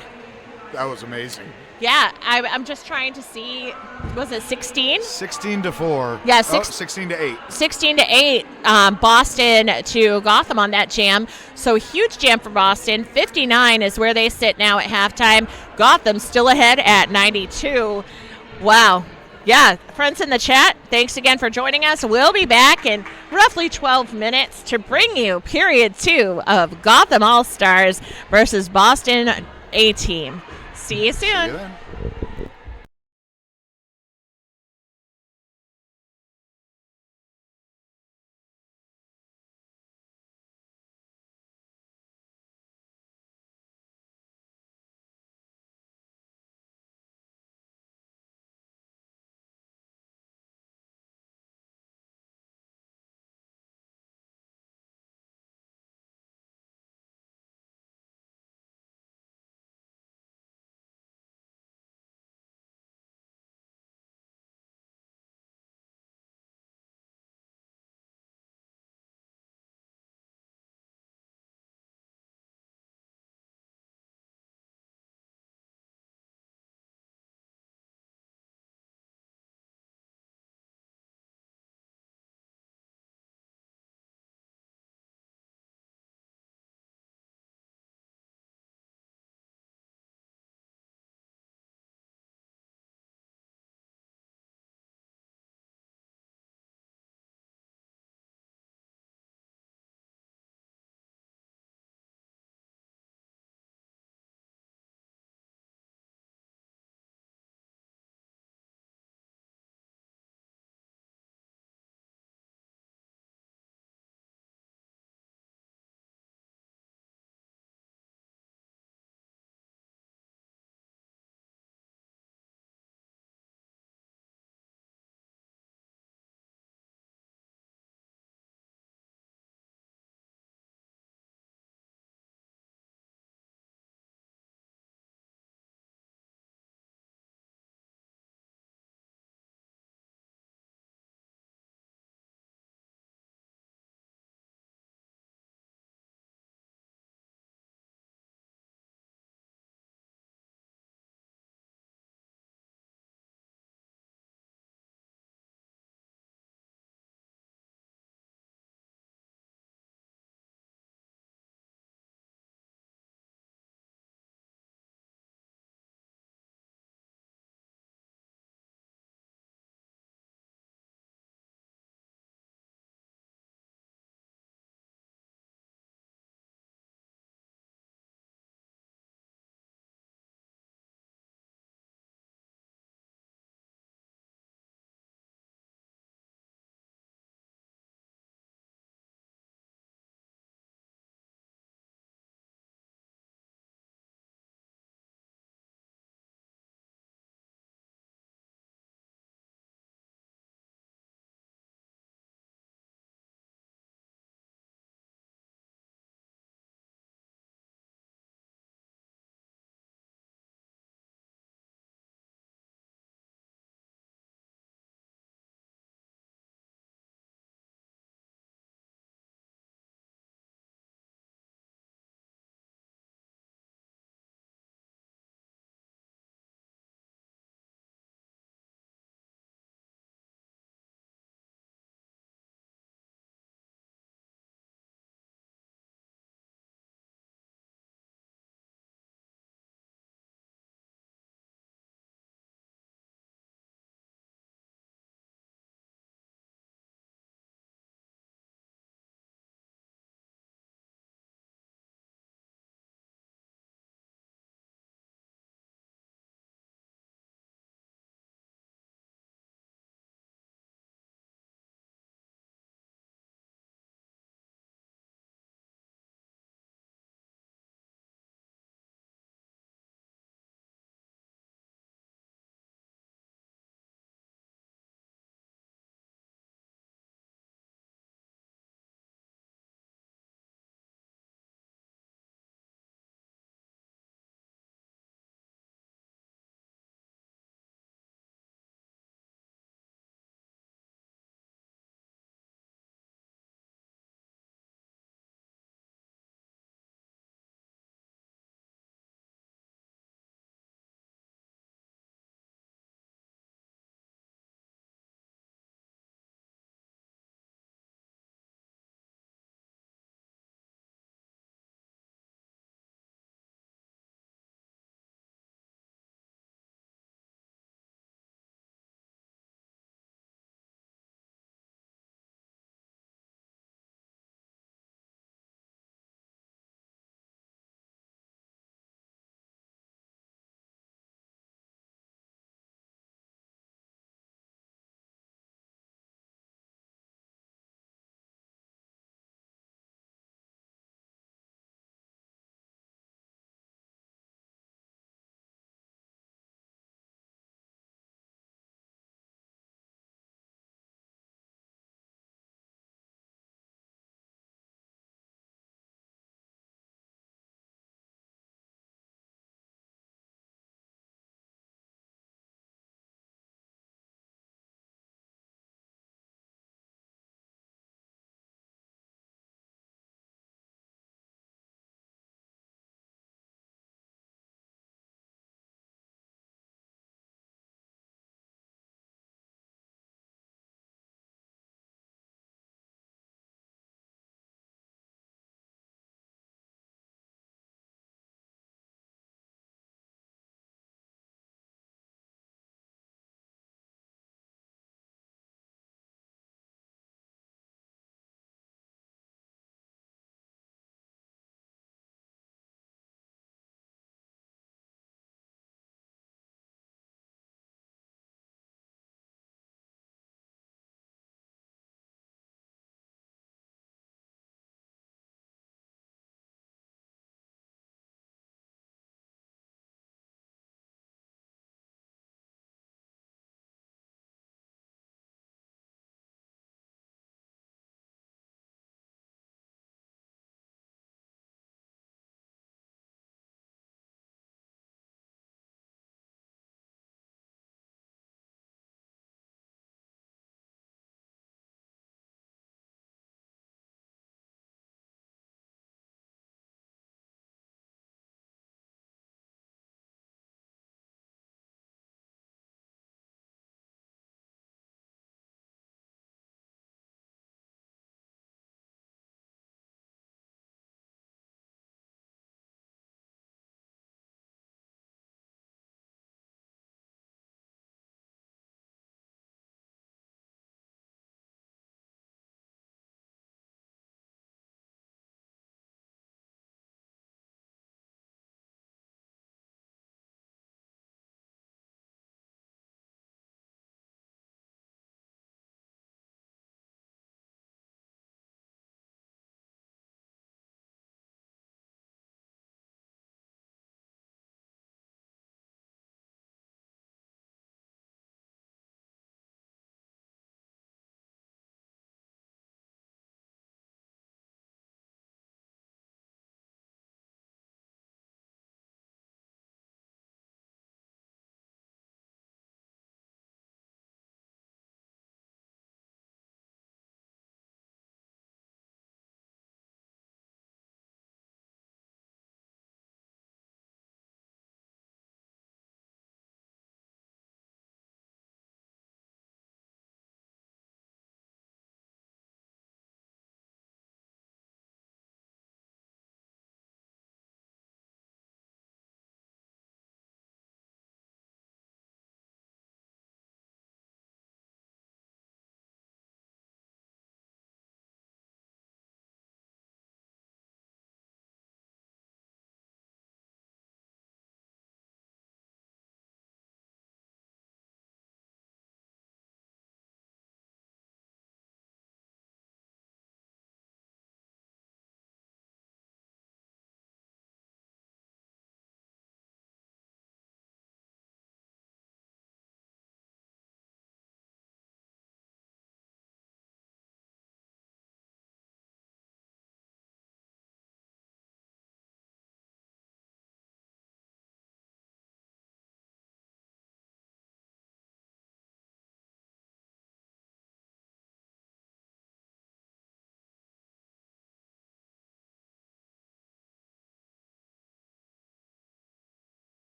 That was amazing. Yeah, I'm just trying to see, was it 16? 16-4. Yeah, 16-8. 16-8, Boston to Gotham on that jam. So huge jam for Boston. 59 is where they sit now at halftime. Gotham still ahead at 92. Wow. Yeah, friends in the chat, thanks again for joining us. We'll be back in roughly 12 minutes to bring you period 2 of Gotham All-Stars versus Boston A-Team. See you soon. See you then.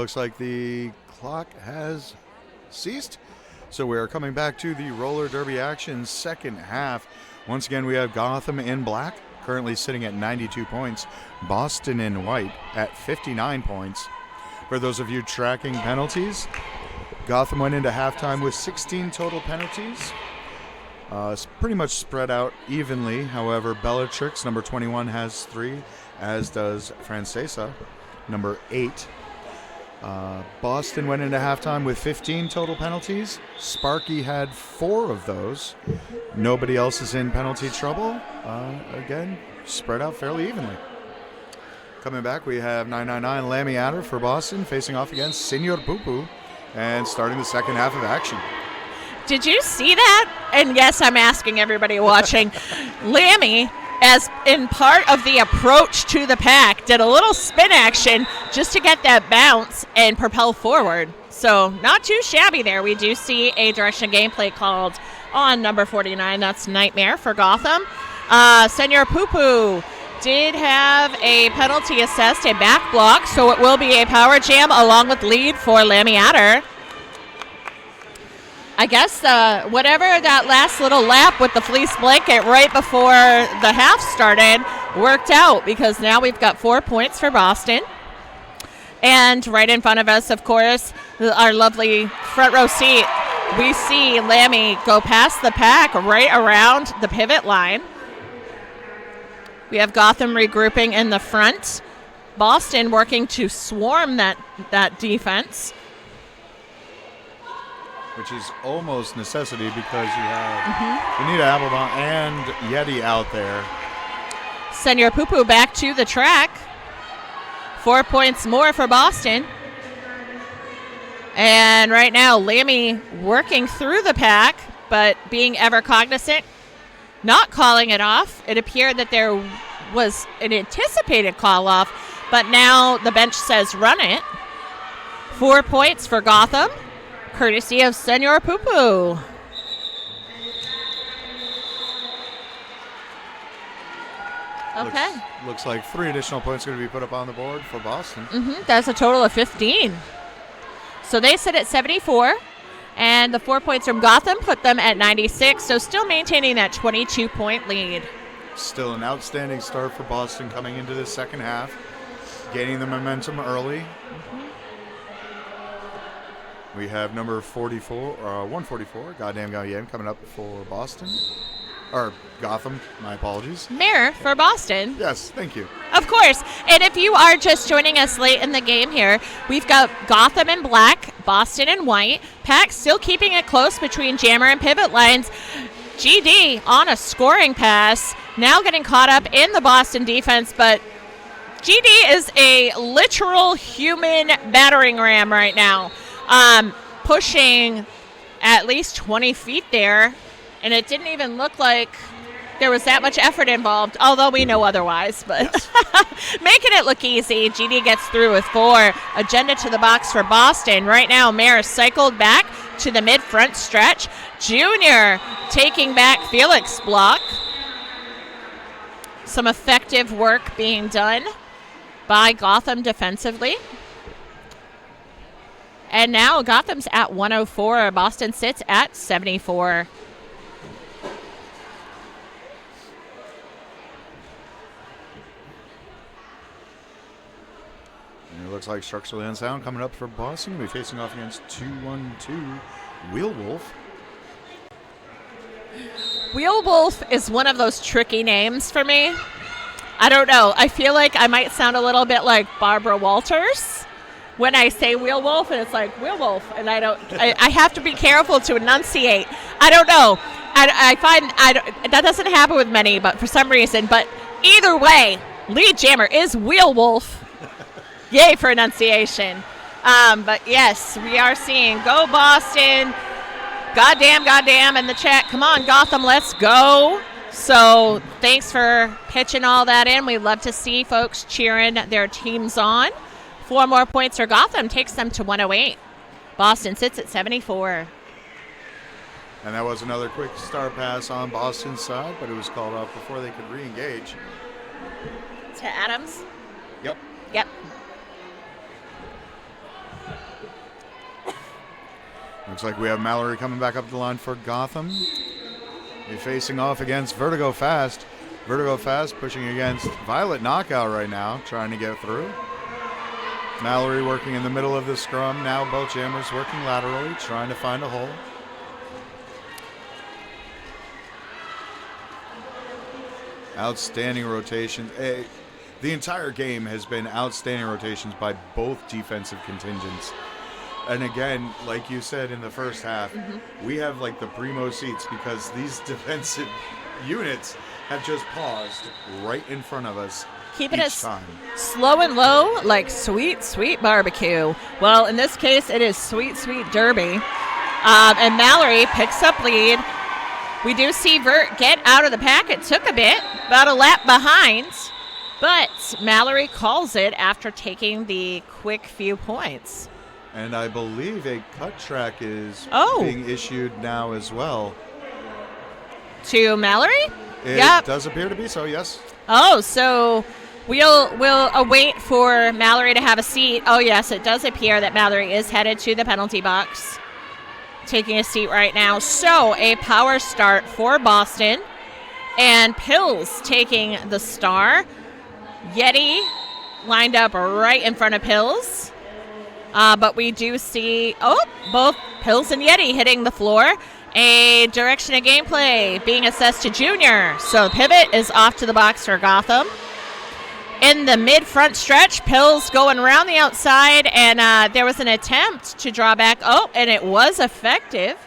looks like the clock has ceased. So we are coming back to the roller derby action second half. Once again, we have Gotham in black, currently sitting at 92 points. Boston in white at 59 points. For those of you tracking penalties, Gotham went into halftime with 16 total penalties. It's pretty much spread out evenly. However, Bellatrix, number 21, has 3, as does Francesa, number 8. Boston went into halftime with 15 total penalties. Sparky had 4 of those. Nobody else is in penalty trouble. Again, spread out fairly evenly. Coming back, we have 999 Lammy Adder for Boston facing off against Senor Poo-Poo and starting the second half of action. Did you see that? And yes, I'm asking everybody watching. Lammy, as in part of the approach to the pack, did a little spin action just to get that bounce and propel forward. So not too shabby there. We do see a direction gameplay called on number 49. That's Nightmare for Gotham. Senor Poo-Poo did have a penalty assessed, a back block, so it will be a power jam along with lead for Lammy Adder. I guess whatever that last little lap with the fleece blanket right before the half started worked out, because now we've got 4 points for Boston. And right in front of us, of course, our lovely front row seat, we see Lammy go past the pack right around the pivot line. We have Gotham regrouping in the front. Boston working to swarm that defense. Which is almost necessity because you have Anita Applebaum and Yeti out there. Senor Poo-Poo back to the track. 4 points more for Boston. And right now, Lammy working through the pack, but being ever cognizant, not calling it off. It appeared that there was an anticipated call off, but now the bench says run it. 4 points for Gotham, courtesy of Senor Poo-Poo. Okay. Looks like 3 additional points going to be put up on the board for Boston. That's a total of 15. So they sit at 74. And the 4 points from Gotham put them at 96, so still maintaining that 22-point lead. Still an outstanding start for Boston coming into this second half, gaining the momentum early. We have number 144, Goddamn Goddamn, coming up for Boston. Or Gotham, my apologies. Mirror for Boston. Yes, thank you. Of course. And if you are just joining us late in the game here, we've got Gotham in black, Boston in white. Pack still keeping it close between jammer and pivot lines. GD on a scoring pass, now getting caught up in the Boston defense, but GD is a literal human battering ram right now. Pushing at least 20 feet there. And it didn't even look like there was that much effort involved, although we know otherwise. But yes. Making it look easy. GD gets through with 4. Agenda to the box for Boston. Right now, Maris cycled back to the mid-front stretch. Junior taking back Felix block. Some effective work being done by Gotham defensively. And now Gotham's at 104. Boston sits at 74. It looks like structurally unsound coming up for Boston. We'll be facing off against 212 Wheel Wolf. Wheel Wolf is one of those tricky names for me. I don't know. I feel like I might sound a little bit like Barbara Walters when I say Wheel Wolf, and it's like Wheel Wolf, and I have to be careful to enunciate. I don't know. I find that doesn't happen with many, but for some reason. But either way, lead jammer is Wheel Wolf. Yay for enunciation. But yes, we are seeing go Boston. Goddamn in the chat. Come on, Gotham, let's go. So thanks for pitching all that in. We love to see folks cheering their teams on. 4 more points for Gotham takes them to 108. Boston sits at 74. And that was another quick star pass on Boston's side, but it was called off before they could re-engage. To Adams? Yep. Looks like we have Mallory coming back up the line for Gotham. They're facing off against Vertigo Fast. Vertigo Fast pushing against Violet Knockout right now, trying to get through. Mallory working in the middle of the scrum. Now both jammers working laterally, trying to find a hole. Outstanding rotations. The entire game has been outstanding rotations by both defensive contingents. And again, like you said in the first half, we have like the primo seats because these defensive units have just paused right in front of us. Keeping it slow and low, like sweet, sweet barbecue. Well, in this case, it is sweet, sweet derby. And Mallory picks up lead. We do see Vert get out of the pack. It took a bit, about a lap behind. But Mallory calls it after taking the quick few points. And I believe a cut track is being issued now as well. To Mallory? It does appear to be so, yes. Oh, so we'll await for Mallory to have a seat. Oh, yes, it does appear that Mallory is headed to the penalty box, taking a seat right now. So a power start for Boston. And Pills taking the star. Yeti lined up right in front of Pills. But we do see, both Pills and Yeti hitting the floor. A direction of gameplay being assessed to Junior. So pivot is off to the box for Gotham. In the mid-front stretch, Pills going around the outside, and there was an attempt to draw back. And it was effective.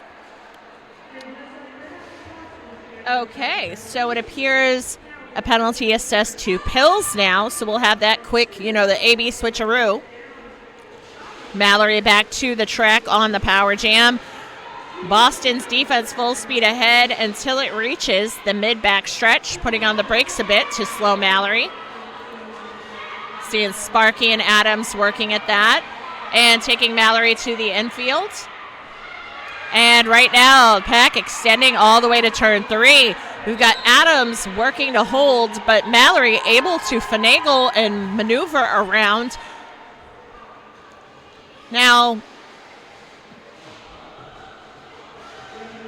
Okay, so it appears a penalty assessed to Pills now. So we'll have that quick, the AB switcheroo. Mallory back to the track on the power jam. Boston's defense full speed ahead until it reaches the mid-back stretch, putting on the brakes a bit to slow Mallory. Seeing Sparky and Adams working at that and taking Mallory to the infield. And right now, pack extending all the way to turn 3. We've got Adams working to hold, but Mallory able to finagle and maneuver around. Now,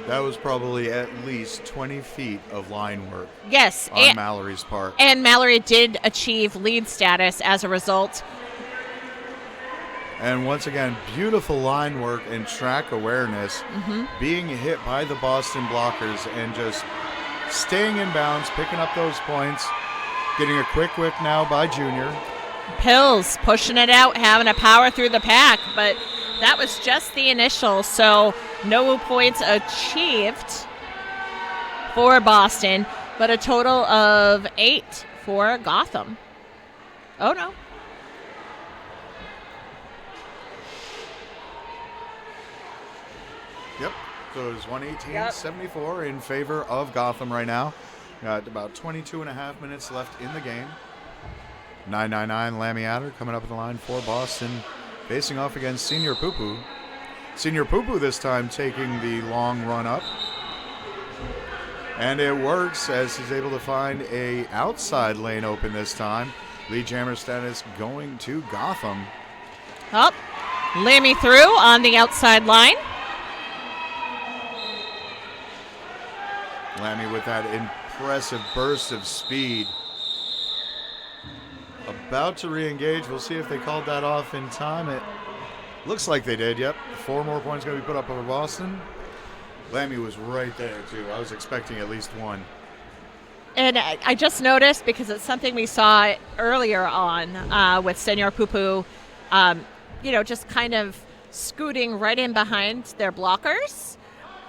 that was probably at least 20 feet of line work. Yes. On Mallory's part. And Mallory did achieve lead status as a result. And once again, beautiful line work and track awareness. Being hit by the Boston blockers and just staying in bounds, picking up those points. Getting a quick whip now by Junior. Pills pushing it out, having a power through the pack, but that was just the initial, so no points achieved for Boston, but a total of 8 for Gotham. Oh, no. Yep, so it's 118-74 in favor of Gotham right now. Got about 22 and a half minutes left in the game. 999 Lammy Adder coming up in the line for Boston, facing off against Senior Poo-Poo. Senior Poo-Poo this time taking the long run up. And it works as he's able to find a outside lane open this time. Lead jammer status going to Gotham. Lammy through on the outside line. Lammy with that impressive burst of speed. About to re-engage. We'll see if they called that off in time. It looks like they did, yep. 4 more points going to be put up over Boston. Lammy was right there, too. I was expecting at least 1. And I just noticed, because it's something we saw earlier on with Senor Poo-Poo, just kind of scooting right in behind their blockers.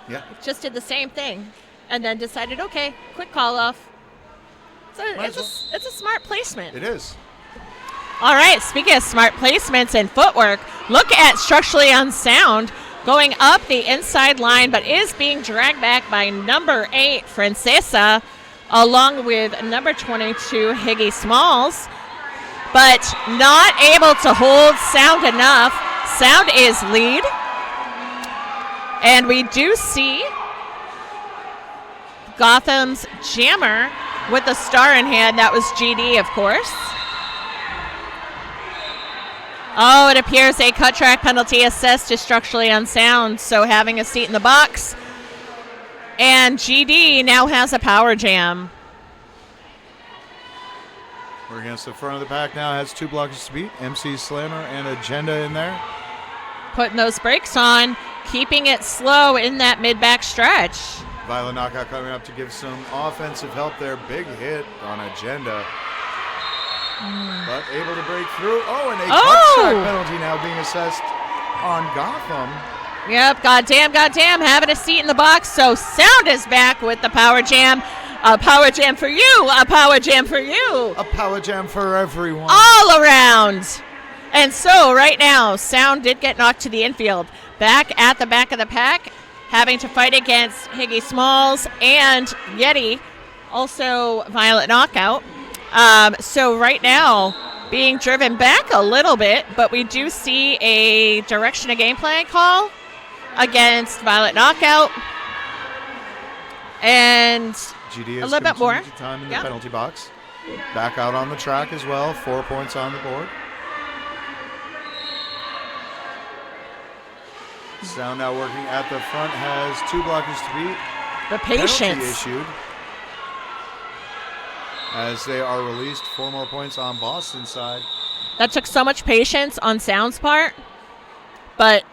Yeah. Just did the same thing. And then decided, okay, quick call off. So it's a smart placement. It is. All right, speaking of smart placements and footwork, look at Structurally Unsound going up the inside line, but is being dragged back by number 8, Francesa, along with number 22, Higgy Smalls, but not able to hold Sound enough. Sound is lead. And we do see Gotham's jammer with the star in hand. That was GD, of course. Oh, it appears a cut track penalty assessed is structurally unsound, so having a seat in the box. And GD now has a power jam. We're against the front of the pack now, has 2 blockers to beat. MC Slammer and Agenda in there. Putting those brakes on, keeping it slow in that mid-back stretch. Violent Knockout coming up to give some offensive help there. Big hit on Agenda. But able to break through. Oh, and a cut track penalty now being assessed on Gotham. Yep, goddamn, having a seat in the box. So Sound is back with the power jam. A power jam for you, a power jam for you. A power jam for everyone. All around. And so right now, Sound did get knocked to the infield. Back at the back of the pack, having to fight against Higgy Smalls and Yeti. Also Violent Knockout. So right now, being driven back a little bit, but we do see a direction of gameplay call against Violent Knockout. And GD a little bit more time in the penalty box. Back out on the track as well. 4 points on the board. Sound now working at the front, has 2 blockers to beat. The patience penalty issued as they are released. 4 more points on Boston's side. That took so much patience on Sound's part, but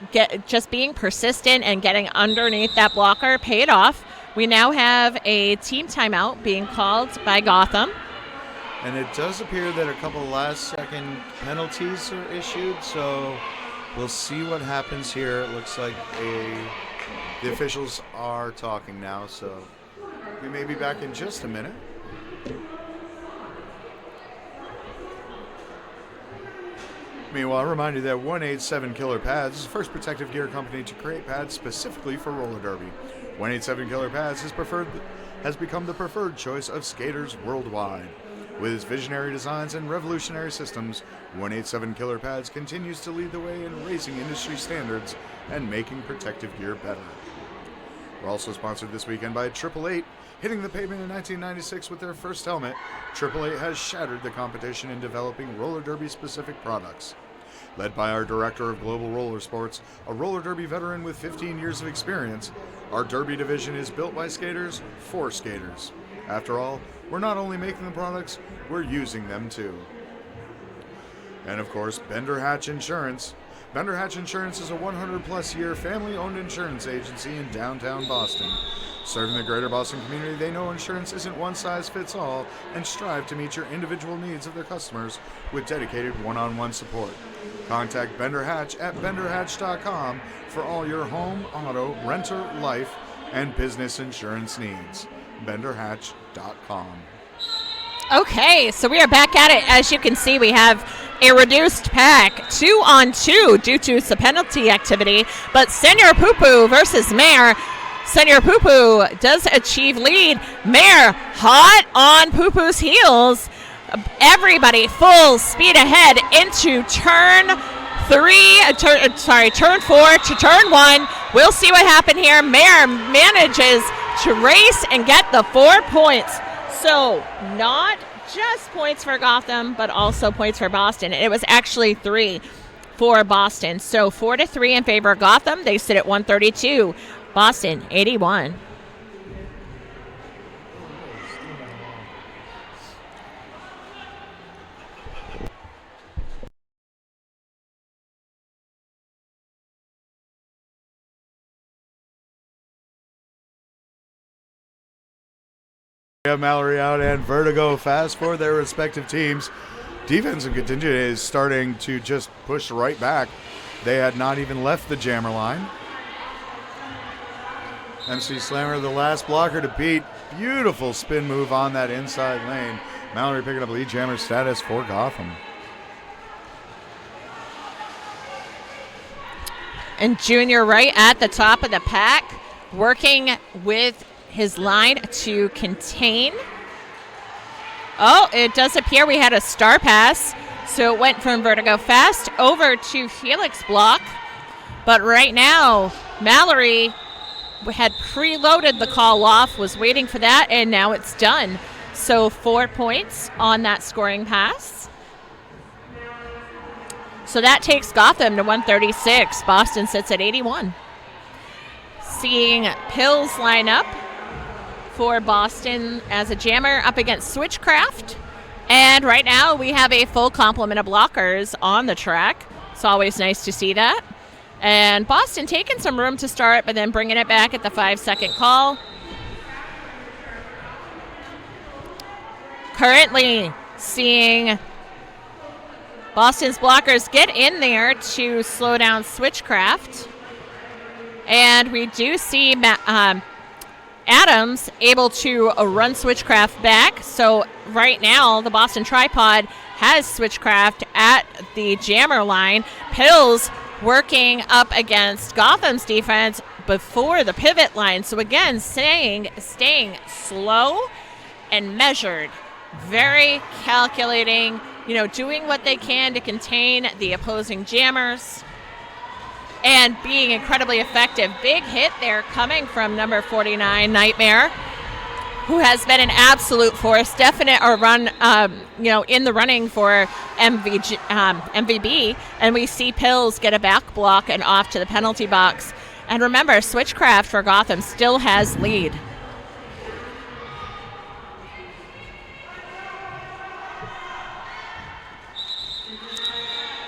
just being persistent and getting underneath that blocker paid off. We now have a team timeout being called by Gotham. And it does appear that a couple last-second penalties are issued, so we'll see what happens here. It looks like the officials are talking now, so we may be back in just a minute. Meanwhile, I remind you that 187 Killer Pads is the first protective gear company to create pads specifically for roller derby. 187 Killer Pads has become the preferred choice of skaters worldwide. With its visionary designs and revolutionary systems, 187 Killer Pads continues to lead the way in raising industry standards and making protective gear better. We're also sponsored this weekend by 888. Hitting the pavement in 1996 with their first helmet, 888 has shattered the competition in developing roller derby-specific products. Led by our Director of Global Roller Sports, a roller derby veteran with 15 years of experience, our derby division is built by skaters for skaters. After all, we're not only making the products, we're using them too. And of course, Bender Hatch Insurance. Bender Hatch Insurance is a 100-plus year family-owned insurance agency in downtown Boston. Serving the greater Boston community, they know insurance isn't one size fits all and strive to meet your individual needs of their customers with dedicated one-on-one support. Contact Bender Hatch at benderhatch.com for all your home, auto, renter, life, and business insurance needs. benderhatch.com. Okay, so we are back at it. As you can see, we have a reduced pack, 2-on-2 due to some penalty activity, but Senor Poo-Poo versus Mare. Senor Poo-Poo does achieve lead. Mare hot on Poo-Poo's heels. Everybody full speed ahead into turn 4 to turn 1. We'll see what happened here. Mare manages to race and get the 4 points. So not just points for Gotham, but also points for Boston. It was actually 3 for Boston. So 4-3 in favor of Gotham. They sit at 132. Boston, 81. We have Mallory out and Vertigo fast for their respective teams. Defensive contingent is starting to just push right back. They had not even left the jammer line. MC Slammer, the last blocker to beat. Beautiful spin move on that inside lane. Mallory picking up lead jammer status for Gotham. And Junior right at the top of the pack, working with his line to contain. Oh, it does appear we had a star pass. So it went from Vertigo fast over to Felix block. But right now, Mallory had preloaded the call off, was waiting for that, and now it's done. So 4 points on that scoring pass. So that takes Gotham to 136. Boston sits at 81. Seeing Pills line up for Boston as a jammer up against Switchcraft. And right now we have a full complement of blockers on the track. It's always nice to see that. And Boston taking some room to start, but then bringing it back at the 5-second call. Currently seeing Boston's blockers get in there to slow down Switchcraft. And we do see Adams able to run Switchcraft back. So right now the Boston Tripod has Switchcraft at the jammer line. Pills working up against Gotham's defense before the pivot line. So again, staying slow and measured. Very calculating, doing what they can to contain the opposing jammers and being incredibly effective. Big hit there coming from number 49, Nightmare, who has been an absolute force, definite or run, in the running for MVB. And we see Pills get a back block and off to the penalty box. And remember, Switchcraft for Gotham still has lead.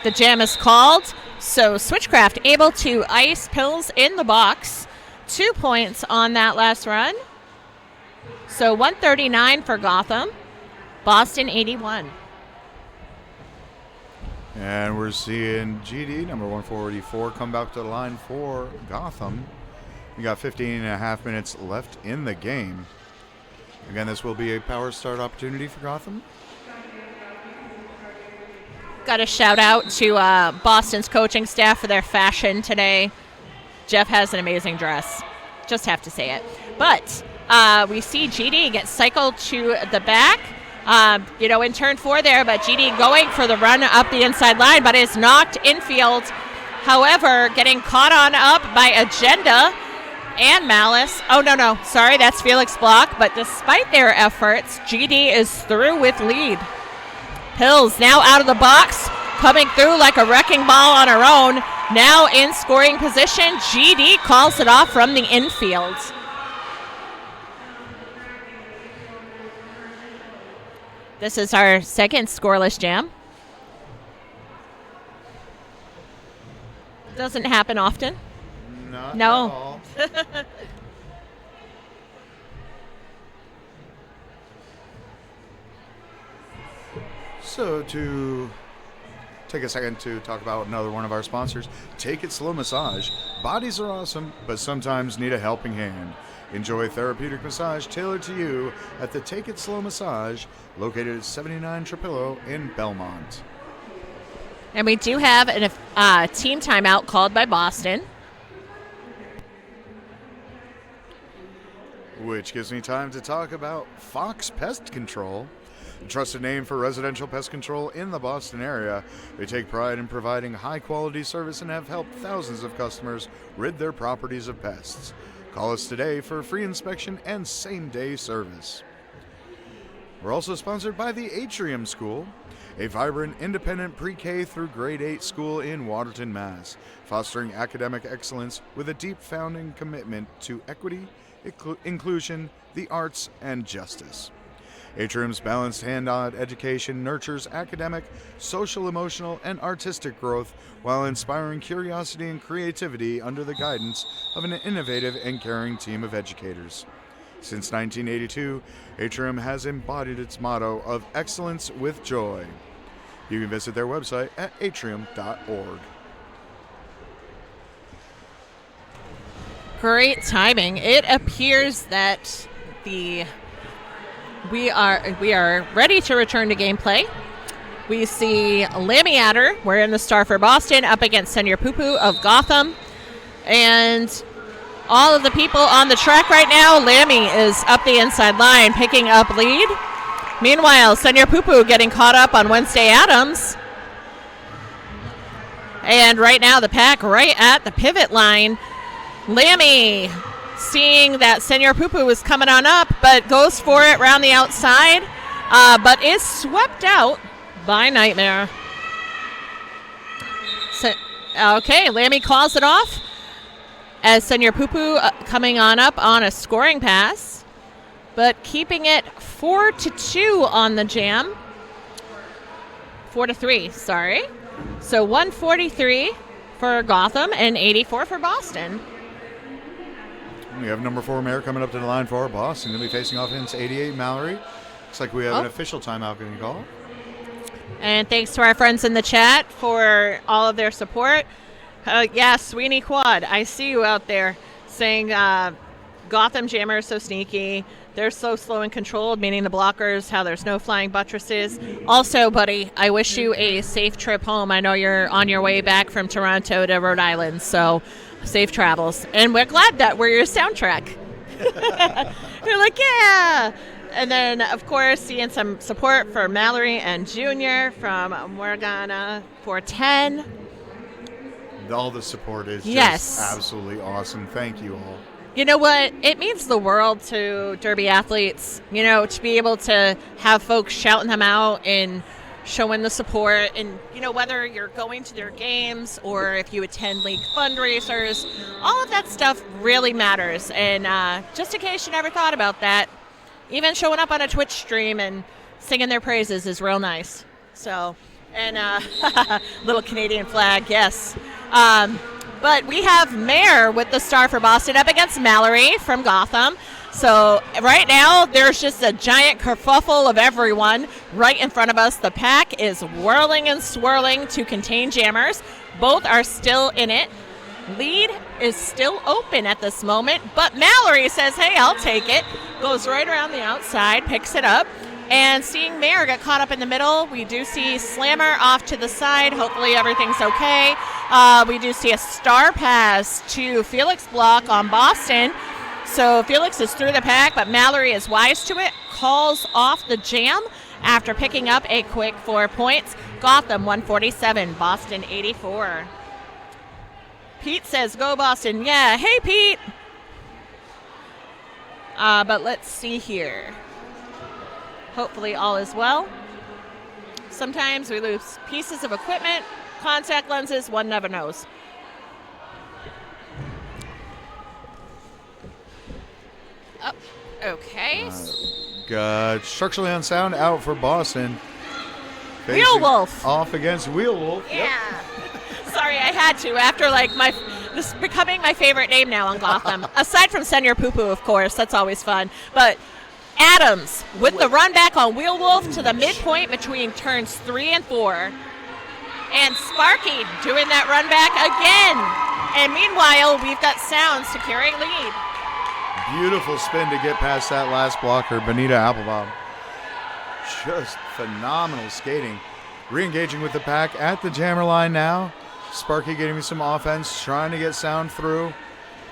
The jam is called, so Switchcraft able to ice Pills in the box. 2 points on that last run. So 139 for Gotham, Boston 81. And we're seeing GD, number 144, come back to the line for Gotham. We got 15.5 minutes left in the game. Again, this will be a power start opportunity for Gotham. Got a shout out to Boston's coaching staff for their fashion today. Jeff has an amazing dress. Just have to say it. But we see GD get cycled to the back, in turn 4 there, but GD going for the run up the inside line, but is knocked infield. However, getting caught on up by Agenda and Malice. Oh, no. Sorry, that's Felix Block. But despite their efforts, GD is through with lead. Pills now out of the box, coming through like a wrecking ball on her own. Now in scoring position, GD calls it off from the infield. This is our second scoreless jam. Doesn't happen often. Not No. at all. So to take a second to talk about another one of our sponsors, Take It Slow Massage. Bodies are awesome, but sometimes need a helping hand. Enjoy therapeutic massage tailored to you at the Take It Slow Massage, located at 79 Trapillo in Belmont. And we do have a team timeout called by Boston. Which gives me time to talk about Fox Pest Control. A trusted name for residential pest control in the Boston area. They take pride in providing high-quality service and have helped thousands of customers rid their properties of pests. Call us today for a free inspection and same-day service. We're also sponsored by the Atrium School, a vibrant, independent pre-K through grade 8 school in Waterton, Mass., fostering academic excellence with a deep founding commitment to equity, inclusion, the arts, and justice. Atrium's balanced hand-on education nurtures academic, social, emotional, and artistic growth while inspiring curiosity and creativity under the guidance of an innovative and caring team of educators. Since 1982, Atrium has embodied its motto of excellence with joy. You can visit their website at atrium.org. Great timing. It appears that we are ready to return to gameplay. We see Lammy Adder, wearing the star for Boston, up against Senor Poo-Poo of Gotham. And all of the people on the track right now, Lammy is up the inside line, picking up lead. Meanwhile, Senor Poo-Poo getting caught up on Wednesday Adams. And right now, the pack right at the pivot line. Lammy seeing that Senor Poo-Poo is coming on up, but goes for it around the outside, but is swept out by Nightmare. Okay, Lammy calls it off as Senior Poo-Poo coming on up on a scoring pass, but keeping it 4-2 on the jam. 4-3, sorry. So 143 for Gotham and 84 for Boston. We have number 4 Mare coming up to the line for Boston. Going to be facing offense 88 Mallory. Looks like we have an official timeout going to call. And thanks to our friends in the chat for all of their support. Sweeney Quad, I see you out there saying Gotham Jammer is so sneaky. They're so slow and controlled, meaning the blockers, how there's no flying buttresses. Also, buddy, I wish you a safe trip home. I know you're on your way back from Toronto to Rhode Island, so safe travels. And we're glad that we're your soundtrack. You're like, yeah. And then, of course, seeing some support for Mallory and Junior from Morgana 410. All the support is just absolutely awesome. Thank you all. You know what? It means the world to Derby athletes, to be able to have folks shouting them out and showing the support. And, whether you're going to their games or if you attend league fundraisers, all of that stuff really matters. And just in case you never thought about that, even showing up on a Twitch stream and singing their praises is real nice. So, and little Canadian flag, yes. But we have Mare with the star for Boston up against Mallory from Gotham. So right now there's just a giant kerfuffle of everyone right in front of us. The pack is whirling and swirling to contain jammers. Both are still in it. Lead is still open at this moment, but Mallory says, hey, I'll take it. Goes right around the outside, picks it up. And seeing Mare get caught up in the middle, we do see Slammer off to the side. Hopefully everything's okay. We do see a star pass to Felix Block on Boston. So Felix is through the pack, but Mallory is wise to it, calls off the jam after picking up a quick 4 points. Gotham 147, Boston 84. Pete says, go Boston. Yeah, hey Pete. But let's see here. Hopefully all is well. Sometimes we lose pieces of equipment, contact lenses, one never knows. Oh, okay. Got structurally unsound out for Boston. Wheel Wolf. Off against Wheel Wolf. Yeah. Yep. Sorry, I had to after this becoming my favorite name now on Gotham. Aside from Senior Poo-Poo, of course, that's always fun. But Adams with the run back on Wheel Wolf to the midpoint between turns 3 and 4. And Sparky doing that run back again. And meanwhile, we've got Sound securing lead. Beautiful spin to get past that last blocker, Benita Applebaum. Just phenomenal skating. Re-engaging with the pack at the jammer line now. Sparky getting me some offense, trying to get Sound through.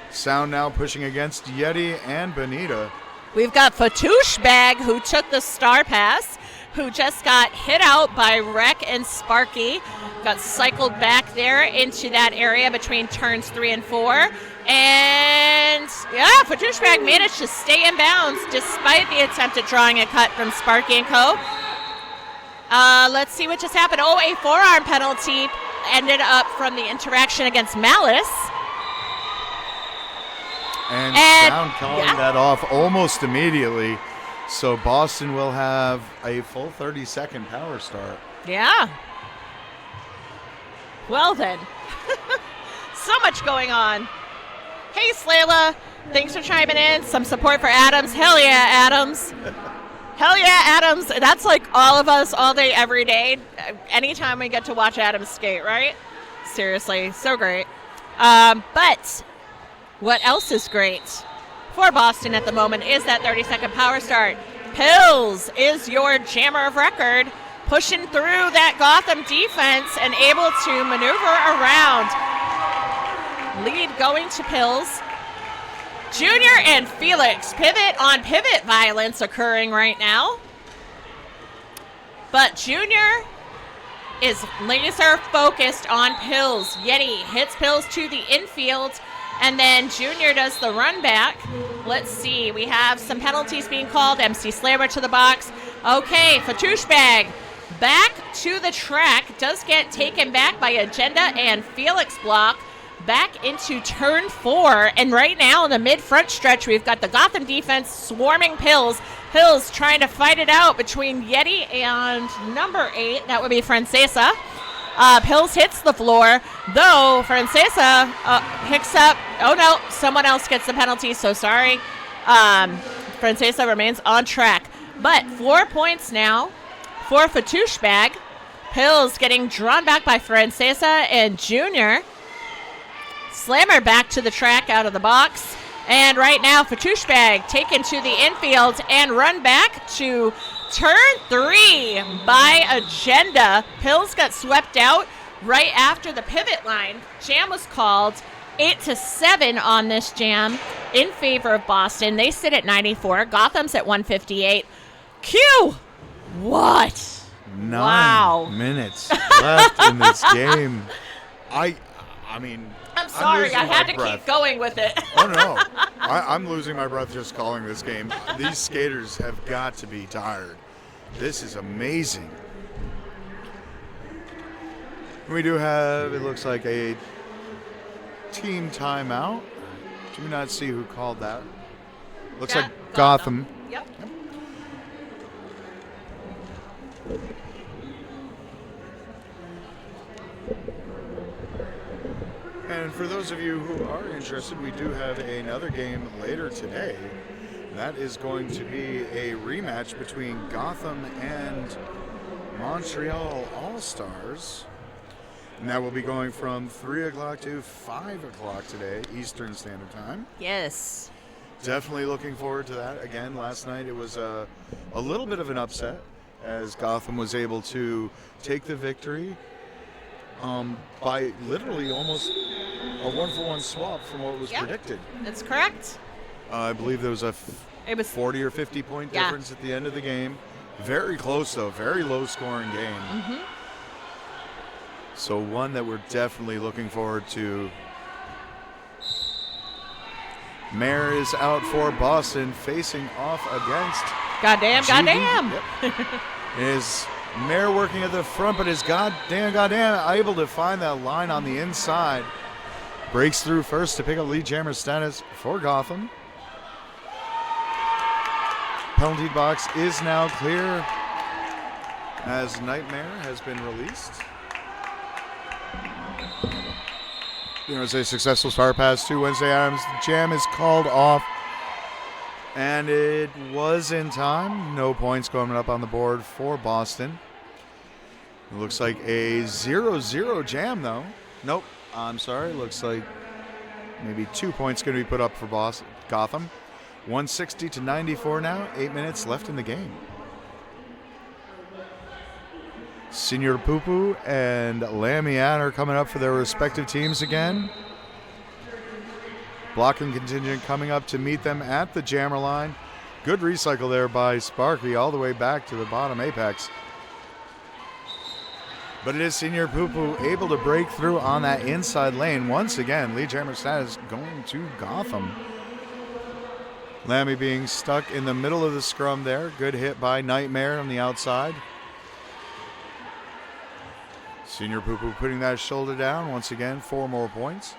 Sound now pushing against Yeti and Benita. We've got Fatouche Bag, who took the star pass, who just got hit out by Rec and Sparky. Got cycled back there into that area between turns 3 and 4. And, Fatouche Bag managed to stay in bounds despite the attempt at drawing a cut from Sparky and Co. Let's see what just happened. Oh, a forearm penalty ended up from the interaction against Malice. And Sound calling that off almost immediately. So Boston will have a full 30-second power start. Yeah. Well then. So much going on. Hey, Slayla. Thanks for chiming in. Some support for Adams. Hell yeah, Adams. Hell yeah, Adams. That's like all of us all day, every day. Anytime we get to watch Adams skate, right? Seriously, so great. But what else is great for Boston at the moment is that 30-second power start. Pills is your jammer of record, pushing through that Gotham defense and able to maneuver around. Lead going to Pills. Junior and Felix, pivot on pivot violence occurring right now. But Junior is laser focused on Pills. Yeti hits Pills to the infield, and then Junior does the run back. Let's see, we have some penalties being called. MC Slammer to the box. Okay, Fatouche Bag back to the track. Does get taken back by Agenda and Felix Block. Back into turn 4, and right now in the mid-front stretch, we've got the Gotham defense swarming Pills. Pills trying to fight it out between Yeti and number 8. That would be Francesa. Pills hits the floor, though Francesa picks up. Oh, no, someone else gets the penalty, so sorry. Francesa remains on track. But 4 points now for Fatouche. Pills getting drawn back by Francesa and Junior. Slammer back to the track out of the box. And right now, Fatouche taken to the infield and run back to turn 3 by Agenda. Pills got swept out right after the pivot line. Jam was called 8-7 on this jam in favor of Boston. They sit at 94. Gotham's at 158. Q! What? 9 minutes left in this game. I mean... I'm sorry, I had to keep going with it. Oh, no. I'm losing my breath just calling this game. These skaters have got to be tired. This is amazing. We do have, it looks like, a team timeout. Do not see who called that. Looks like Gotham. Yep. And for those of you who are interested, we do have another game later today. That is going to be a rematch between Gotham and Montreal All-Stars. And that will be going from 3 o'clock to 5 o'clock today, Eastern Standard Time. Yes. Definitely looking forward to that. Again, last night it was a little bit of an upset as Gotham was able to take the victory by literally almost a 1-for-1 swap from what was predicted. That's correct. I believe there was it was 40 or 50 point difference at the end of the game. Very close, though. Very low-scoring game. Mm-hmm. So one that we're definitely looking forward to. Mayor is out for Boston, facing off against Goddamn. Yep. Is Mayor working at the front, but is goddamn able to find that line on the inside. Breaks through first to pick up lead jammer status for Gotham. Penalty box is now clear as Nightmare has been released. There was a successful star pass to Wednesday Adams. The jam is called off, and it was in time. No points coming up on the board for Boston. It looks like a 0-0 jam, though. Nope, I'm sorry. Looks like maybe 2 points going to be put up for Gotham. 160-94 now. 8 minutes left in the game. Senior Poo-Poo and Lammy Ann are coming up for their respective teams again. Blocking contingent coming up to meet them at the jammer line. Good recycle there by Sparky all the way back to the bottom apex. But it is Senior Poo-Poo able to break through on that inside lane. Once again, lead jammer status going to Gotham. Lammy being stuck in the middle of the scrum there. Good hit by Nightmare on the outside. Senior Poo-Poo putting that shoulder down. Once again, 4 more points.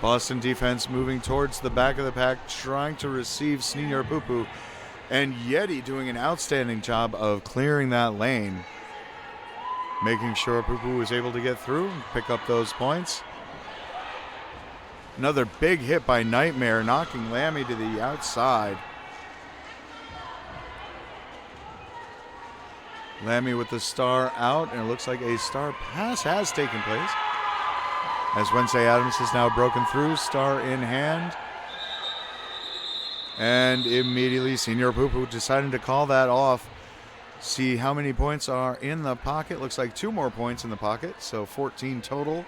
Boston defense moving towards the back of the pack, trying to receive Senior Poo-Poo. And Yeti doing an outstanding job of clearing that lane. Making sure Poo-Poo was able to get through and pick up those points. Another big hit by Nightmare, knocking Lammy to the outside. Lammy with the star out, and it looks like a star pass has taken place. As Wednesday Adams has now broken through, star in hand. And immediately Senior Poo-Poo deciding to call that off. See how many points are in the pocket. Looks like 2 more points in the pocket, so 14 total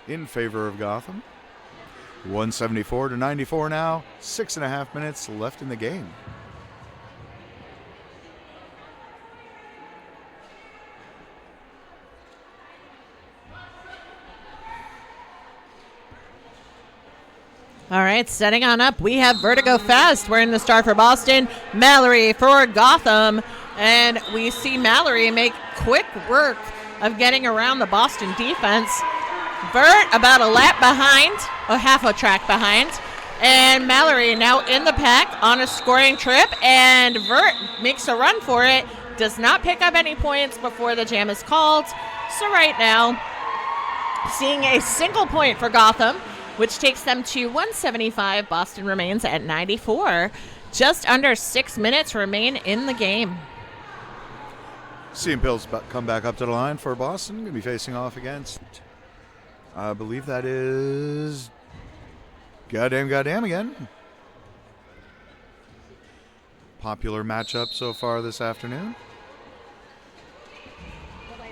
in favor of Gotham. 174-94 now. 6.5 minutes left in the game. All right, setting on up, we have Vertigo Fest wearing the star for Boston, Mallory for Gotham, and we see Mallory make quick work of getting around the Boston defense. Vert about a lap behind, a half a track behind, and Mallory now in the pack on a scoring trip, and Vert makes a run for it, does not pick up any points before the jam is called. So right now, seeing a single point for Gotham, which takes them to 175. Boston remains at 94. Just under 6 minutes remain in the game. Seeing Pills come back up to the line for Boston. Going to be facing off against, I believe that is Goddamn again. Popular matchup so far this afternoon.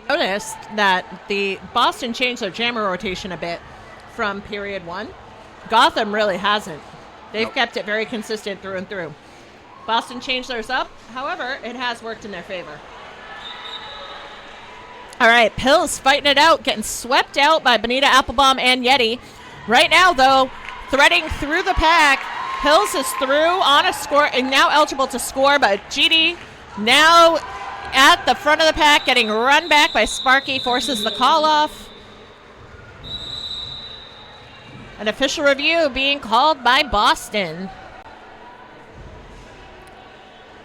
I noticed that the Boston changed their jammer rotation a bit from period one. Gotham really hasn't. They've kept it very consistent through and through. Boston changed theirs up. However, it has worked in their favor. All right, Pills fighting it out, getting swept out by Bonita Applebaum and Yeti. Right now, though, threading through the pack. Pills is through on a score and now eligible to score, but GD now at the front of the pack, getting run back by Sparky, forces the call off. An official review being called by Boston.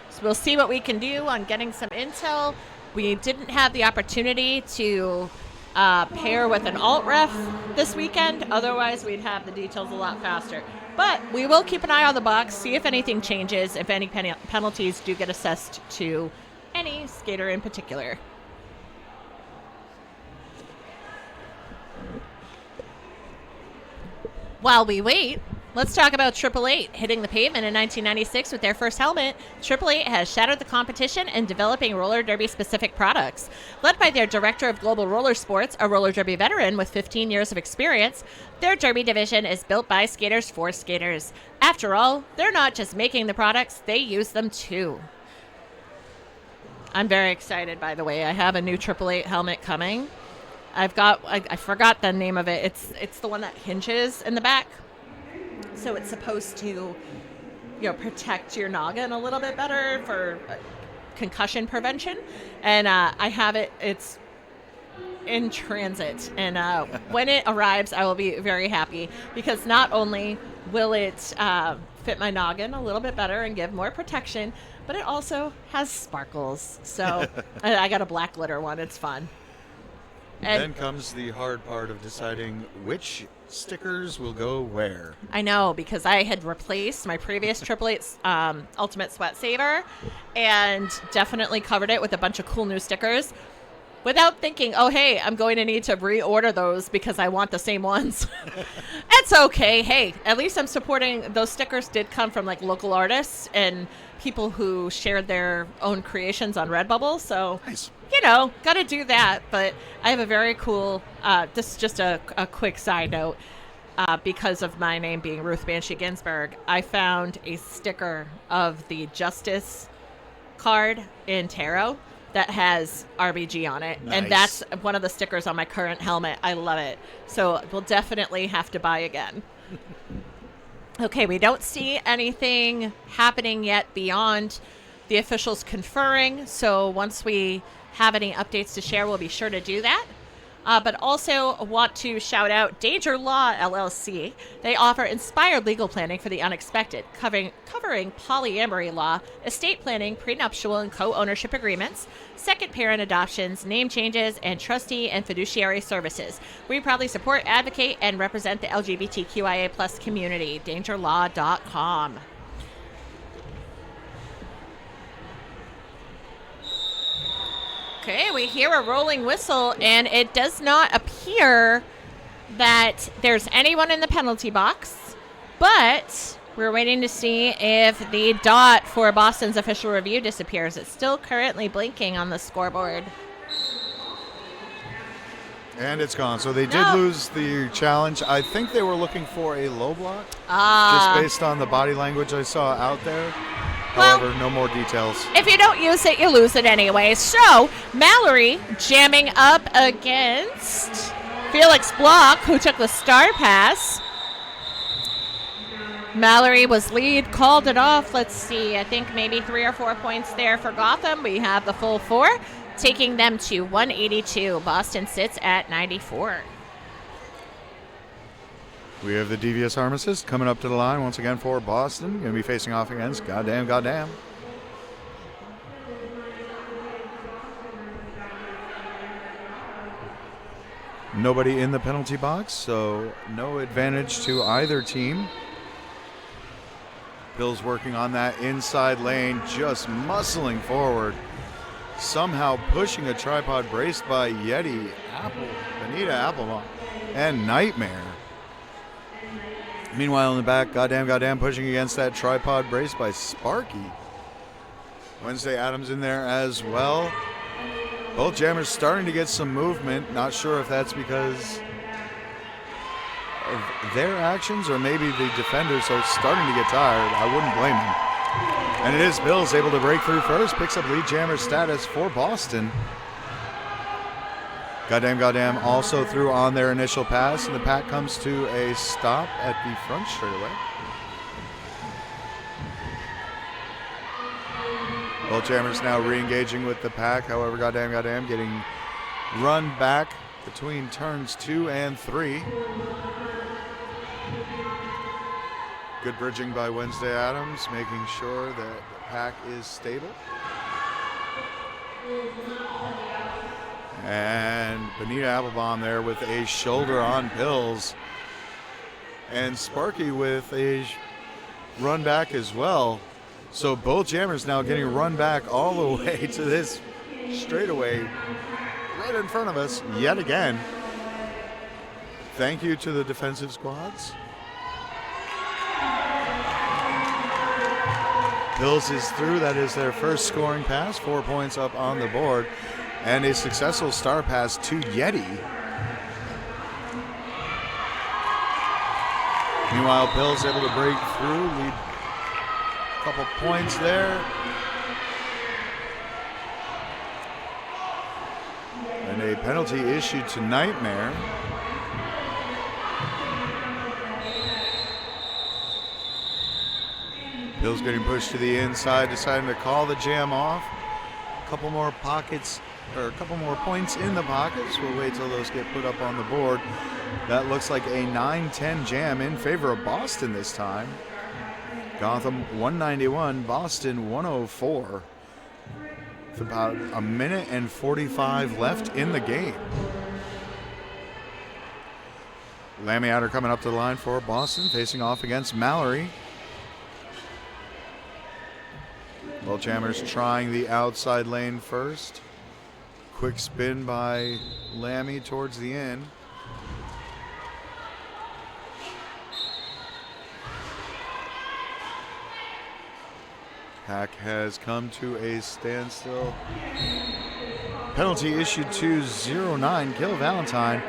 So we'll see what we can do on getting some intel. We didn't have the opportunity to pair with an alt ref this weekend. Otherwise, we'd have the details a lot faster. But we will keep an eye on the box, see if anything changes, if any penalties do get assessed to any skater in particular. While we wait, let's talk about 888 hitting the pavement in 1996 with their first helmet. 888 has shattered the competition in developing roller derby-specific products. Led by their director of global roller sports, a roller derby veteran with 15 years of experience, their derby division is built by skaters for skaters. After all, they're not just making the products, they use them too. I'm very excited, by the way. I have a new 888 helmet coming. I forgot the name of it. It's the one that hinges in the back. So it's supposed to, protect your noggin a little bit better for concussion prevention. And I have it. It's in transit. And when it arrives, I will be very happy because not only will it fit my noggin a little bit better and give more protection, but it also has sparkles. So I got a black glitter one. It's fun. And then comes the hard part of deciding which stickers will go where. I know, because I had replaced my previous 888 Ultimate Sweat Saver and definitely covered it with a bunch of cool new stickers without thinking, oh, hey, I'm going to need to reorder those because I want the same ones. It's okay. Hey, at least I'm supporting. Those stickers did come from local artists and people who shared their own creations on Redbubble. So, nice. Got to do that. But I have a very cool, this is just a quick side note. Because of my name being Ruth Banshee Ginsburg, I found a sticker of the Justice card in Tarot that has RBG on it. Nice. And that's one of the stickers on my current helmet. I love it. So we'll definitely have to buy again. Okay, we don't see anything happening yet beyond the officials conferring. So once we have any updates to share, we'll be sure to do that. But also want to shout out Danger Law LLC. They offer inspired legal planning for the unexpected, covering polyamory law, estate planning, prenuptial and co-ownership agreements, second parent adoptions, name changes, and trustee and fiduciary services. We proudly support, advocate, and represent the LGBTQIA+ community. DangerLaw.com. Okay, we hear a rolling whistle, and it does not appear that there's anyone in the penalty box, but we're waiting to see if the dot for Boston's official review disappears. It's still currently blinking on the scoreboard. And it's gone. So they did lose the challenge. I think they were looking for a low block, just based on the body language I saw out there. However, no more details. If you don't use it, you lose it anyway. So, Mallory jamming up against Felix Block, who took the star pass. Mallory was lead, called it off. Let's see, I think maybe 3 or 4 points there for Gotham. We have the full 4, taking them to 182. Boston sits at 94. We have the devious armistice coming up to the line once again for Boston. Going to be facing off against Goddamn. Nobody in the penalty box, so no advantage to either team. Bill's working on that inside lane, just muscling forward. Somehow pushing a tripod braced by Benita Applebaum, and Nightmare. Meanwhile in the back, Goddamn pushing against that tripod braced by Sparky. Wednesday Adams in there as well. Both jammers starting to get some movement. Not sure if that's because of their actions or maybe the defenders are starting to get tired. I wouldn't blame them. And it is Bills able to break through first. Picks up lead jammer status for Boston. Goddamn also threw on their initial pass, and the pack comes to a stop at the front straightaway. Both jammers now re-engaging with the pack. However, Goddamn getting run back between turns 2 and 3. Good bridging by Wednesday Adams, making sure that the pack is stable. And Benita Applebaum there with a shoulder on Pills. And Sparky with a run back as well. So both jammers now getting run back all the way to this straightaway right in front of us yet again. Thank you to the defensive squads. Pills is through. That is their first scoring pass. 4 points up on the board. And a successful star pass to Yeti. Meanwhile, Pills able to break through, lead a couple points there. And a penalty issued to Nightmare. Pills getting pushed to the inside, deciding to call the jam off. A couple more pockets, or a couple more points in the pockets. We'll wait till those get put up on the board. That looks like a 9-10 jam in favor of Boston this time. Gotham 191, Boston 104. With about a minute and 45 left in the game. Lammy Adder coming up to the line for Boston, facing off against Mallory. Both jammers trying the outside lane first. Quick spin by Lammy towards the end. Pack has come to a standstill. Penalty issued to 09, Kill Valentine.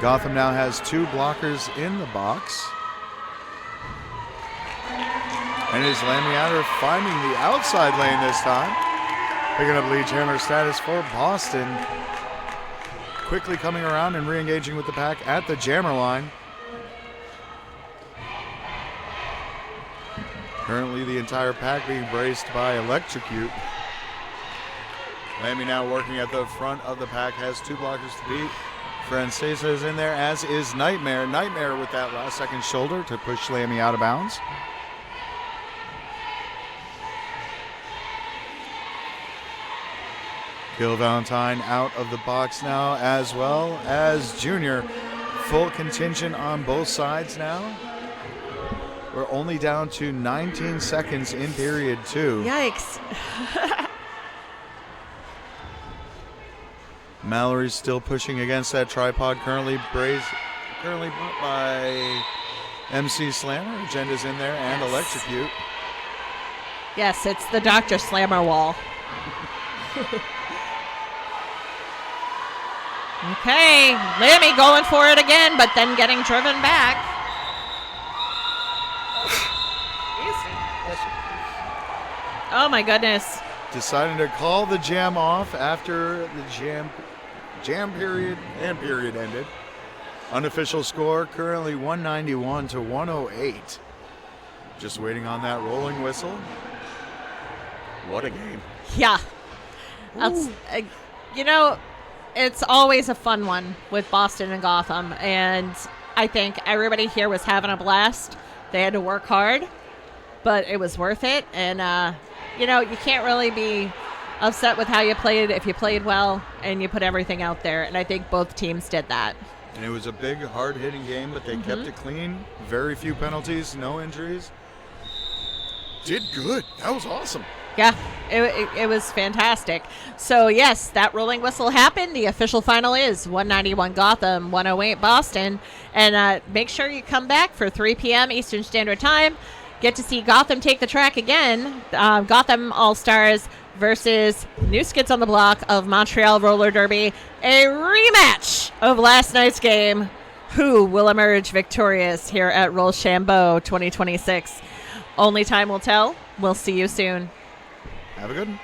Gotham now has 2 blockers in the box. And it is Lammy Adder finding the outside lane this time. Picking up lead jammer status for Boston. Quickly coming around and re-engaging with the pack at the jammer line. Currently the entire pack being braced by Electrocute. Lammy now working at the front of the pack, has 2 blockers to beat. Francesa is in there, as is Nightmare. Nightmare with that last second shoulder to push Lammy out of bounds. Kill Valentine out of the box now, as well as Junior. Full contingent on both sides now. We're only down to 19 seconds in period 2. Yikes. Mallory's still pushing against that tripod, currently brought by MC Slammer. Agenda's in there, and Electrocute. Yes, it's the Dr. Slammer wall. Okay, Lammy going for it again, but then getting driven back. Oh my goodness. Deciding to call the jam off after the jam period and period ended. Unofficial score currently 191 to 108. Just waiting on that rolling whistle. What a game. Yeah. It's always a fun one with Boston and Gotham, and I think everybody here was having a blast. They had to work hard, but it was worth it. And, you can't really be upset with how you played if you played well and you put everything out there, and I think both teams did that. And it was a big, hard-hitting game, but they kept it clean. Very few penalties, no injuries. Did good. That was awesome. Yeah, it was fantastic. So, yes, that rolling whistle happened. The official final is 191 Gotham, 108 Boston. And make sure you come back for 3 p.m. Eastern Standard Time. Get to see Gotham take the track again. Gotham All-Stars versus New Skids on the Block of Montreal Roller Derby. A rematch of last night's game. Who will emerge victorious here at RollChambeau 2026? Only time will tell. We'll see you soon. Have a good one.